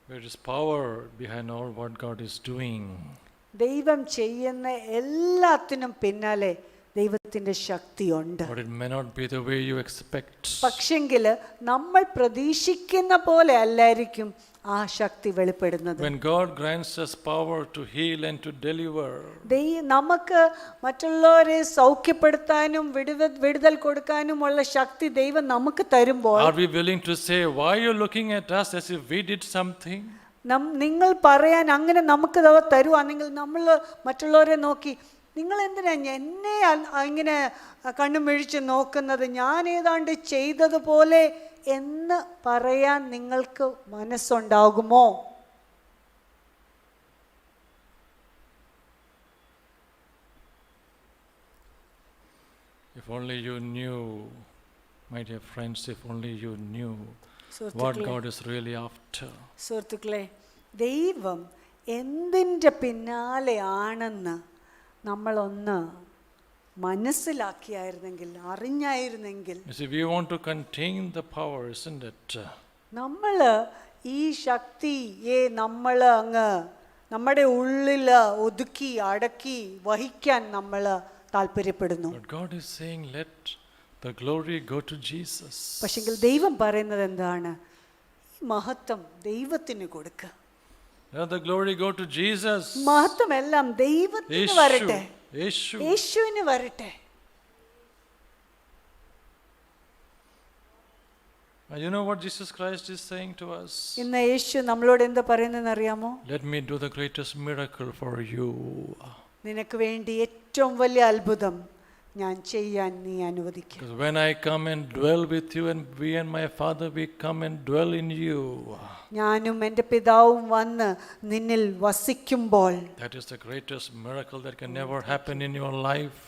there is power behind all what God is doing. ദൈവം ചെയ്യുന്ന എല്ലാത്തിനും പിന്നാലെ ദൈവത്തിന്റെ ശക്തിയുണ്ട്. But it may not be the way you expect. പക്ഷെങ്കിൽ നമ്മൾ പ്രതീക്ഷിക്കുന്ന പോലെ അല്ലായിരിക്കും ആ ശക്തി വെളിപ്പെടുന്നത്. When God grants us power to heal and to deliver, നമുക്ക് മറ്റുള്ളവരെ സൗഖ്യപ്പെടുത്താനും വിടുതൽ കൊടുക്കാനുമുള്ള ശക്തി ദൈവം നമുക്ക് തരുമ്പോൾ are we willing to say, why are you looking at us as if we did something? നിങ്ങൾ പറയാൻ അങ്ങനെ നമുക്ക് തരുവാണെങ്കിൽ നമ്മൾ മറ്റുള്ളവരെ നോക്കി, നിങ്ങൾ എന്തിനാ എന്നെ ഇങ്ങനെ കണ്ണും മിഴിച്ച് നോക്കുന്നത്, ഞാൻ ഏതാണ്ട് ചെയ്തതുപോലെ എന്ന് പറയാൻ നിങ്ങൾക്ക് മനസ്സുണ്ടാകുമോ? If only you knew, my dear friends, if only you knew what God is really after. സുഹൃത്തുക്കളെ, ദൈവം എന്തിൻ്റെ പിന്നാലെയാണെന്ന് നമ്മളൊന്ന് മനസ്സിലാക്കിയായിരുന്നെങ്കിൽ, അറിഞ്ഞായിരുന്നെങ്കിൽ. You see, we want to contain the power, isn't it? നമ്മൾ ഈ ശക്തിയെ നമ്മൾ അങ്ങ് നമ്മുടെ ഉള്ളിൽ ഒതുക്കി അടക്കി വഹിക്കാൻ നമ്മൾ താല്പര്യപ്പെടുന്നു. But God is saying, let the glory go to Jesus. പക്ഷെങ്കിൽ ദൈവം പറയുന്നത് എന്താണ്? മഹത്വം ദൈവത്തിന് കൊടുക്കുക. Let the glory go to Jesus. മഹത്വം എല്ലാം ദൈവത്തിന് വരട്ടെ, യേശുവിന് വരട്ടെ. You know what Jesus Christ is saying to us? ഇന്ന് യേശു നമ്മളോട് എന്താ പറയുന്നതെന്ന് അറിയാമോ? Let me do the greatest miracle for you. നിനക്ക് വേണ്ടി ഏറ്റവും വലിയ അത്ഭുതം ഞാൻ ചെയ്യാൻ നീ അനുവദിക്കുക. Because when I come and dwell with you, and we and my Father, we come and dwell in you. ഞാനും എൻ്റെ പിതാവും വന്ന് നിന്നിൽ വസിക്കുമ്പോൾ, that is the greatest miracle that can never happen in your life.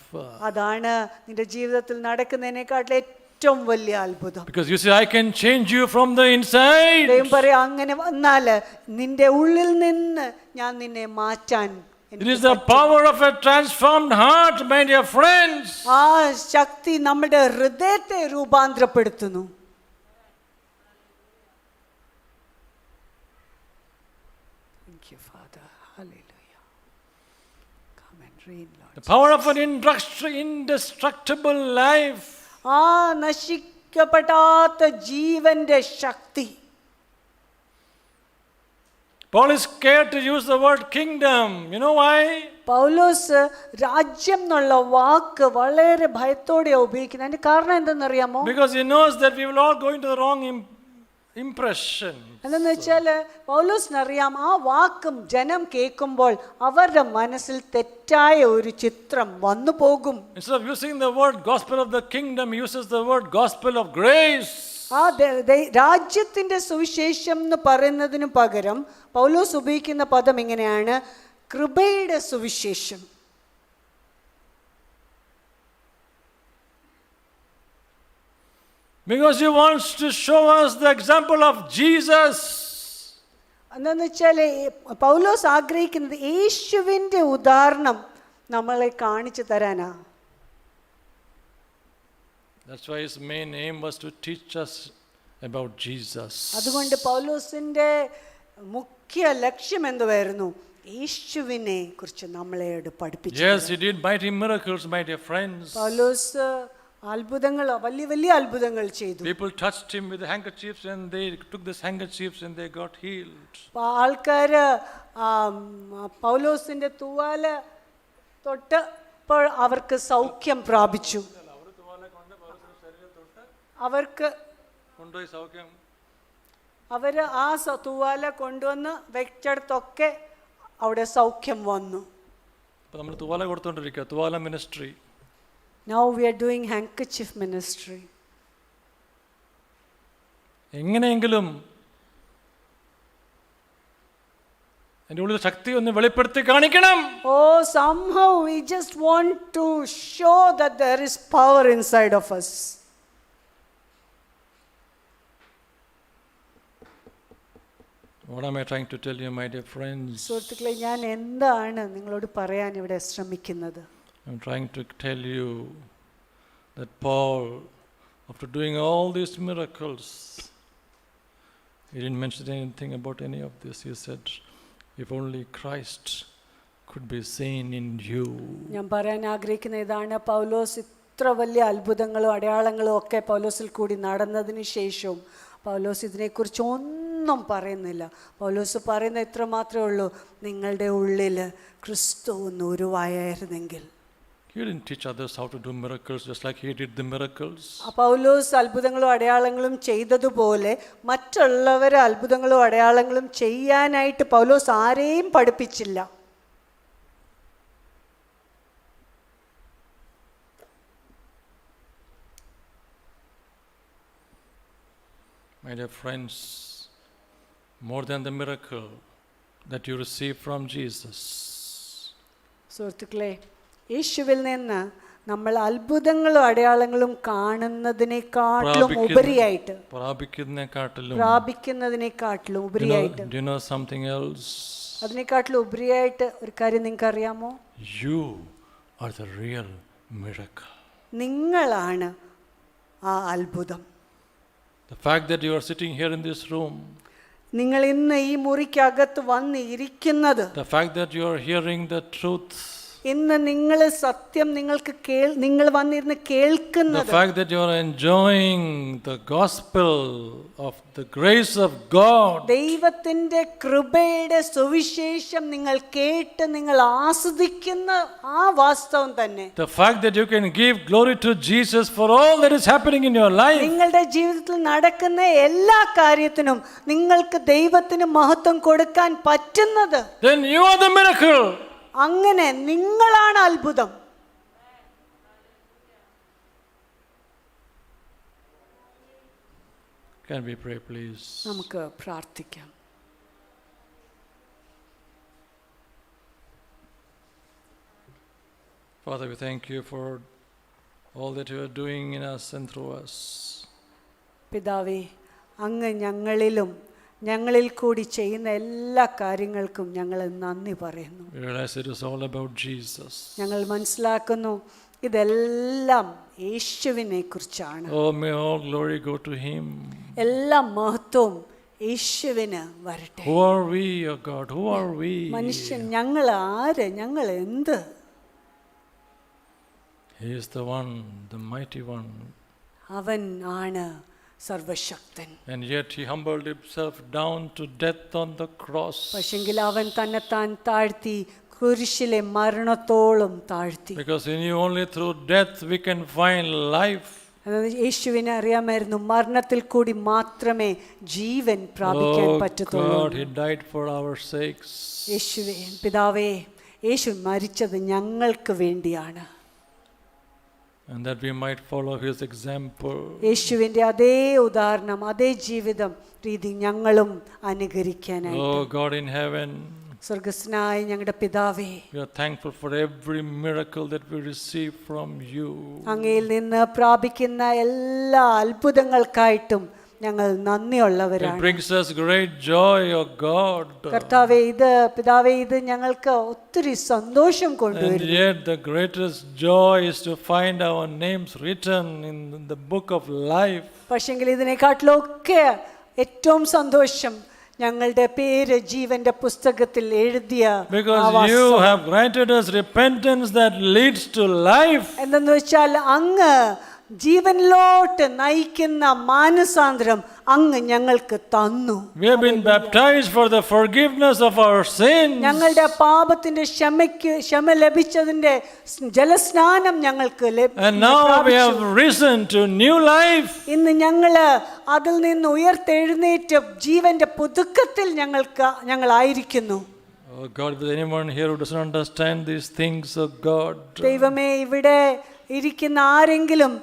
അതാണ് നിന്റെ ജീവിതത്തിൽ നടക്കുന്നതിനേക്കാട്ടിൽ ഏറ്റവും വലിയ അത്ഭുതം. Because you see, I can change you from the inside. ദൈവം പറയാ, അങ്ങനെ വന്നാൽ നിന്റെ ഉള്ളിൽ നിന്ന് ഞാൻ നിന്നെ മാറ്റാൻ. It is the power of a transformed heart, my dear friends. ആ ശക്തി നമ്മുടെ ഹൃദയത്തെ രൂപാന്തരപ്പെടുത്തുന്നു. Thank you, Father. Hallelujah. Come and reign, Lord. The power of an indestructible life. ആ നശിക്കപ്പെടാത്ത ജീവന്റെ ശക്തി. Paul is scared to use the word kingdom. You know why? പൗലോസ് രാജ്യം എന്നുള്ള വാക്ക് വളരെ ഭയത്തോടെ ഉപയോഗിക്കുന്നത്. അതിന്റെ കാരണം എന്തെന്നറിയാമോ? Because he knows that we will all go into the wrong impression. എന്താന്ന് വെച്ചാല് പൗലോസിനറിയാം, ആ വാക്കും ജനം കേൾക്കുമ്പോൾ അവരുടെ മനസ്സിൽ തെറ്റായ ഒരു ചിത്രം വന്നു പോകും. Instead of using the word gospel of the kingdom, he uses the word gospel of grace. ആ രാജ്യത്തിന്റെ സുവിശേഷം എന്ന് പറയുന്നതിന് പകരം പൗലോസ് ഉപയോഗിക്കുന്ന പദം ഇങ്ങനെയാണ്, കൃപയുടെ സുവിശേഷം. Because he wants to show us the example of Jesus. എന്താന്ന് വെച്ചാല് പൗലോസ് ആഗ്രഹിക്കുന്നത് യേശുവിന്റെ ഉദാഹരണം നമ്മളെ കാണിച്ചു തരാനാ. That's why his main aim was to teach us about Jesus. അതുകൊണ്ട് പൗലോസിന്റെ മുഖ്യ ലക്ഷ്യം എന്തുവായിരുന്നു? യേശുവിനെ കുറിച്ച് നമ്മളോട് പഠിപ്പിച്ചു. Yes, he did mighty miracles, my dear friends. പൗലോസ് അത്ഭുതങ്ങൾ, വലിയ വലിയ അത്ഭുതങ്ങൾ ചെയ്തു. People touched him with handkerchiefs and they took these handkerchiefs and they got healed. ആൾക്കാര് പൗലോസിന്റെ തൂവാല തൊട്ടപ്പോൾ അവർക്ക് സൗഖ്യം പ്രാപിച്ചു. അവര് ആ തൂവാല കൊണ്ടുവന്ന് വെച്ചെടുത്തൊക്കെ അവിടെ സൗഖ്യം വന്നു. നമ്മൾ തൂവാല കൊടുത്തോണ്ടിരിക്കുക, തൂവാല ministry. Now we are doing handkerchief ministry. എങ്ങനെയെങ്കിലും എൻ്റെ ഉള്ളിൽ ശക്തി ഒന്ന് വെളിപ്പെടുത്തി കാണിക്കണം. Oh, somehow we just want to show that there is power inside of us. What am I trying to tell you, my dear friends? സുഹൃത്തുക്കളെ, ഞാൻ എന്താണ് നിങ്ങളോട് പറയാൻ ഇവിടെ ശ്രമിക്കുന്നത്? I'm trying to tell you that Paul, after doing all these miracles, he didn't mention anything about any of this. He said, if only Christ could be seen in you. ഞാൻ പറയാൻ ആഗ്രഹിക്കുന്ന ഇതാണ്, പൗലോസ് ഇത്ര വലിയ അത്ഭുതങ്ങളും അടയാളങ്ങളും ഒക്കെ പൗലോസിൽ കൂടി നടന്നതിന് ശേഷവും പൗലോസ് ഇതിനെക്കുറിച്ച് ഒന്നും പറയുന്നില്ല. പൗലോസ് പറയുന്ന ഇത്ര മാത്രമേ ഉള്ളൂ, നിങ്ങളുടെ ഉള്ളിൽ ക്രിസ്തു ഒന്ന് ഉരുവായിരുന്നെങ്കിൽ. He didn't teach others how to do miracles just like he did the miracles. പൗലോസ് അത്ഭുതങ്ങളും അടയാളങ്ങളും ചെയ്തതുപോലെ മറ്റുള്ളവരെ അത്ഭുതങ്ങളും അടയാളങ്ങളും ചെയ്യാനായിട്ട് പൗലോസ് ആരെയും പഠിപ്പിച്ചില്ല. My dear friends, more than the miracle that you receive from Jesus, സുഹൃത്തുക്കളെ, യേശുവിൽ നിന്ന് നമ്മൾ അത്ഭുതങ്ങളും അടയാളങ്ങളും കാണുന്നതിനെക്കാട്ടിലും ഉപരിയായിട്ട് പ്രാപിക്കുന്നതിനെക്കാട്ടിലും ഉപരിയായിട്ട് do you know something else? അതിനെക്കാട്ടിലും ഉപരിയായിട്ട് ഒരു കാര്യം നിങ്ങൾക്ക് അറിയാമോ? You are the real miracle. നിങ്ങളാണ് ആ അത്ഭുതം. The fact that you are sitting here in this room, നിങ്ങൾ ഇന്ന് ഈ മുറിക്കകത്ത് വന്ന് ഇരിക്കുന്നത്, the fact that you are hearing the truth, ഇന്ന് നിങ്ങൾ സത്യം നിങ്ങൾ വന്നിരുന്ന് കേൾക്കുന്നത്, the fact that you are enjoying the gospel of the grace of God, ദൈവത്തിന്റെ കൃപയുടെ സുവിശേഷം നിങ്ങൾ കേട്ട് നിങ്ങൾ ആസ്വദിക്കുന്ന ആ വാസ്തവം തന്നെ, the fact that you can give glory to Jesus for all that is happening in your life, നിങ്ങളുടെ ജീവിതത്തിൽ നടക്കുന്ന എല്ലാ കാര്യത്തിനും നിങ്ങൾക്ക് ദൈവത്തിന് മഹത്വം കൊടുക്കാൻ പറ്റുന്നത്, then you are the miracle. അങ്ങനെ നിങ്ങളാണ് അത്ഭുതം. Can we pray, please? നമുക്ക് പ്രാർത്ഥിക്കാം. Father, we thank you for all that you are doing in us and through us. പിതാവേ, അങ്ങ് ഞങ്ങളിൽ കൂടി ചെയ്യുന്ന എല്ലാ കാര്യങ്ങൾക്കും ഞങ്ങൾ നന്ദി പറയുന്നു. We realize it is all about Jesus. ഞങ്ങൾ മനസ്സിലാക്കുന്നു ഇതെല്ലാം യേശുവിനെ കുറിച്ചാണ്. Oh, may all glory go to him. എല്ലാ മഹത്വവും യേശുവിന് വരട്ടെ. Who are we, O God? Who are we? മനുഷ്യൻ ഞങ്ങൾ ആര്, ഞങ്ങൾ എന്ത്? He is the one, the mighty one. അവൻ ആണ് സർവശക്തൻ. And yet he humbled himself down to death on the cross. പക്ഷെങ്കിൽ അവൻ തന്നെത്താൻ താഴ്ത്തി, കുരിശിലെ മരണത്തോളം താഴ്ത്തി. Because he knew only through death we can find life. യേശുവിനെ അറിയാമായിരുന്നു, മരണത്തിൽ കൂടി മാത്രമേ ജീവൻ പ്രാപിക്കാൻ പറ്റത്തുള്ളൂ. Oh God, he died for our sakes. യേശുവേ, പിതാവേ, യേശു മരിച്ചത് ഞങ്ങൾക്ക് വേണ്ടിയാണ്. And that we might follow his example. യേശുവിന്റെ അതേ ഉദാഹരണം, അതേ ജീവിതം രീതി ഞങ്ങളും അനുകരിക്കാനായിട്ട്. Oh God in heaven, സ്വർഗ്ഗസ്ഥനായ ഞങ്ങളുടെ പിതാവേ, we are thankful for every miracle that we receive from you. അങ്ങയിൽ നിന്ന് പ്രാപിക്കുന്ന എല്ലാ അത്ഭുതങ്ങൾക്കായിട്ടും ഞങ്ങൾ നന്ദിയുള്ളവരാണ്. It brings us great joy, oh God. കർത്താവേ, പിതാവേ, ഇത് ഞങ്ങൾക്ക് ഒത്തിരി സന്തോഷം കൊണ്ടുവരും. And yet the greatest joy is to find our names written in the book of life. പക്ഷെങ്കിൽ ഇതിനെക്കാട്ടിലൊക്കെ ഏറ്റവും സന്തോഷം ഞങ്ങളുടെ പേര് ജീവന്റെ പുസ്തകത്തിൽ എഴുതിയ, Because you have granted us repentance that leads to life. എന്തെന്ന് വെച്ചാൽ അങ്ങ് ജീവനിലോട്ട് നയിക്കുന്ന മാനസാന്തരം അങ്ങ് ഞങ്ങൾക്ക് തന്നു. We have been baptized for the forgiveness of our sins. ഞങ്ങളുടെ പാപത്തിന്റെ ക്ഷമ ലഭിച്ചതിന്റെ ജലസ്നാനം ഞങ്ങൾക്ക് And now we have risen to new life. ഇന്ന് ഞങ്ങള് അതിൽ നിന്ന് ഉയർത്തെഴുന്നേറ്റ് ജീവന്റെ പുതുക്കത്തിൽ ഞങ്ങളായിരിക്കുന്നു. Oh God, is there anyone here who doesn't understand these things of God? ദൈവമേ, ഇവിടെ ഇരിക്കുന്ന ആരെങ്കിലും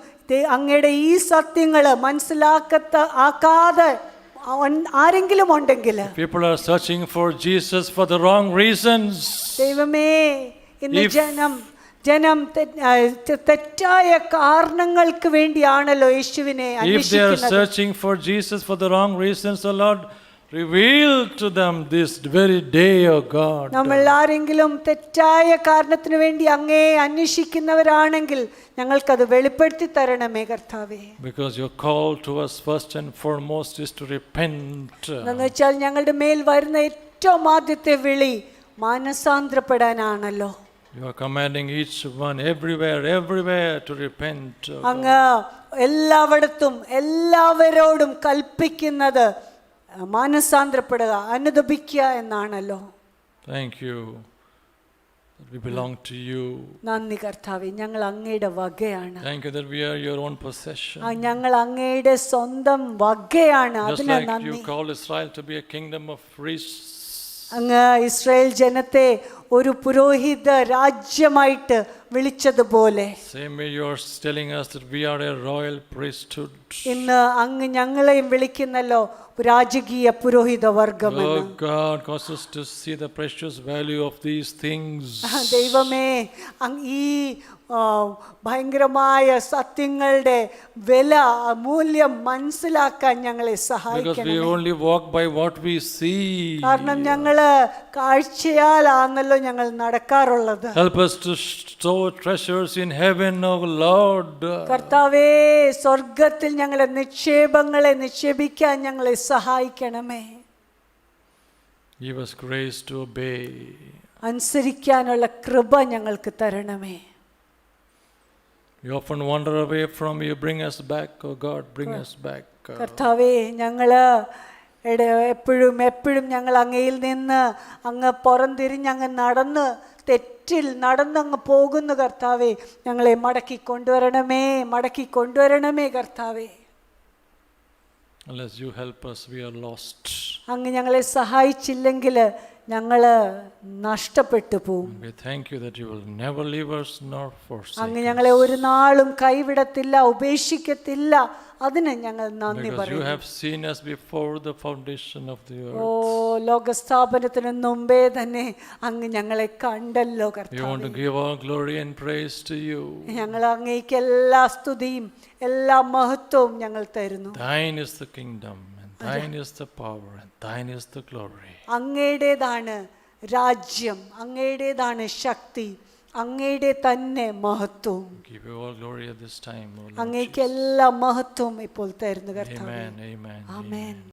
അങ്ങയുടെ ഈ സത്യങ്ങള് മനസ്സിലാക്കാതെ ആരെങ്കിലും ഉണ്ടെങ്കിൽ People are searching for Jesus for the wrong reasons. ദൈവമേ, ഇന്ന് If- ജനം തെറ്റായ കാരണങ്ങൾക്ക് വേണ്ടിയാണല്ലോ യേശുവിനെ If they are അന്വേഷിക്കുന്നത്. searching for Jesus for the wrong reasons, the Lord reveal to them this very day, O God. നമ്മൾ ആരെങ്കിലും തെറ്റായ കാരണത്തിന് വേണ്ടി അങ്ങേ അന്വേഷിക്കുന്നവരാണെങ്കിൽ ഞങ്ങൾക്കത് വെളിപ്പെടുത്തി തരണമേ കർത്താവേ. Because your call to us first and foremost is to repent. എന്ന് വെച്ചാൽ ഞങ്ങളുടെ മേൽ വരുന്ന ഏറ്റവും ആദ്യത്തെ വിളി മാനസാന്തരപ്പെടാനാണല്ലോ. You are commanding each one everywhere to repent. O God. അങ്ങ് എല്ലായിടത്തും എല്ലാവരോടും കൽപ്പിക്കുന്നത് മാനസാന്തരപ്പെടുക, അനുദപിക്കുക എന്നാണല്ലോ. Thank you that we belong to you. നന്ദി കർത്താവേ, ഞങ്ങൾ അങ്ങയുടെ വകയാണ്. Thank you that we are your own possession. ഞങ്ങൾ അങ്ങയുടെ സ്വന്തം വകയാണ്. Just അതിന് like നന്ദി. you called Israel to be a kingdom of priests. അങ്ങ് ഇസ്രായേൽ ജനത്തെ ഒരു പുരോഹിത രാജ്യമായിട്ട് വിളിച്ചതുപോലെ Same way you are telling us that we are a royal priesthood. ഇന്ന് അങ്ങ് ഞങ്ങളെയും വിളിക്കുന്നല്ലോ രാജകീയ പുരോഹിത വർഗമെന്ന്. Oh God, cause us to see the precious value of these things. ദൈവമേ, ഈ ഭയങ്കരമായ സത്യങ്ങളുടെ വില, മൂല്യം മനസ്സിലാക്കാൻ ഞങ്ങളെ Because we സഹായിക്കണം. only walk by what we see. കാരണം ഞങ്ങള് കാഴ്ചയാലാണല്ലോ ഞങ്ങൾ നടക്കാറുള്ളത്. Help us to store treasures in heaven, O Lord. കർത്താവേ, സ്വർഗത്തിൽ ഞങ്ങളുടെ നിക്ഷേപങ്ങളെ നിക്ഷേപിക്കാൻ ഞങ്ങളെ സഹായിക്കണമേ. Give us grace to obey. അനുസരിക്കാനുള്ള കൃപ ഞങ്ങൾക്ക് തരണമേ. We often wander away from you. Bring us back, O God, bring us back. കർത്താവേ, ഞങ്ങള് എപ്പോഴും ഞങ്ങൾ അങ്ങയിൽ നിന്ന് അങ്ങ് പുറംതിരിഞ്ഞ് അങ്ങ് തെറ്റിൽ നടന്നങ്ങ് പോകുന്നു കർത്താവേ. ഞങ്ങളെ മടക്കി കൊണ്ടുവരണമേ കർത്താവേ. Unless you help us, we are lost. അങ്ങ് ഞങ്ങളെ സഹായിച്ചില്ലെങ്കിൽ ഞങ്ങള് നഷ്ടപ്പെട്ടു പോകും. We thank you that you will never leave us nor forsake അങ്ങ് us. ഞങ്ങളെ ഒരു നാളും കൈവിടത്തില്ല, ഉപേക്ഷിക്കത്തില്ല. അതിന് ഞങ്ങൾ നന്ദി Because you പറയുന്നു. have seen us before the foundation of the oh, earth. ലോകസ്ഥാപനത്തിന് മുമ്പേ തന്നെ അങ്ങ് ഞങ്ങളെ കണ്ടല്ലോ We want കർത്താവേ. to give all glory and praise to you. ഞങ്ങൾ അങ്ങേക്ക് എല്ലാ സ്തുതിയും എല്ലാ മഹത്വവും ഞങ്ങൾ തരുന്നു. Thine is the kingdom, and thine is the power, and thine is the glory. അങ്ങയുടേതാണ് രാജ്യം, അങ്ങയുടേതാണ് ശക്തി, അങ്ങയുടെ തന്നെ മഹത്വം. Give you all glory at this time, O Lord അങ്ങേക്ക് Jesus. എല്ലാ മഹത്വവും ഇപ്പോൾ തരുന്നു കർത്താവേ. Amen, amen, ആമേൻ.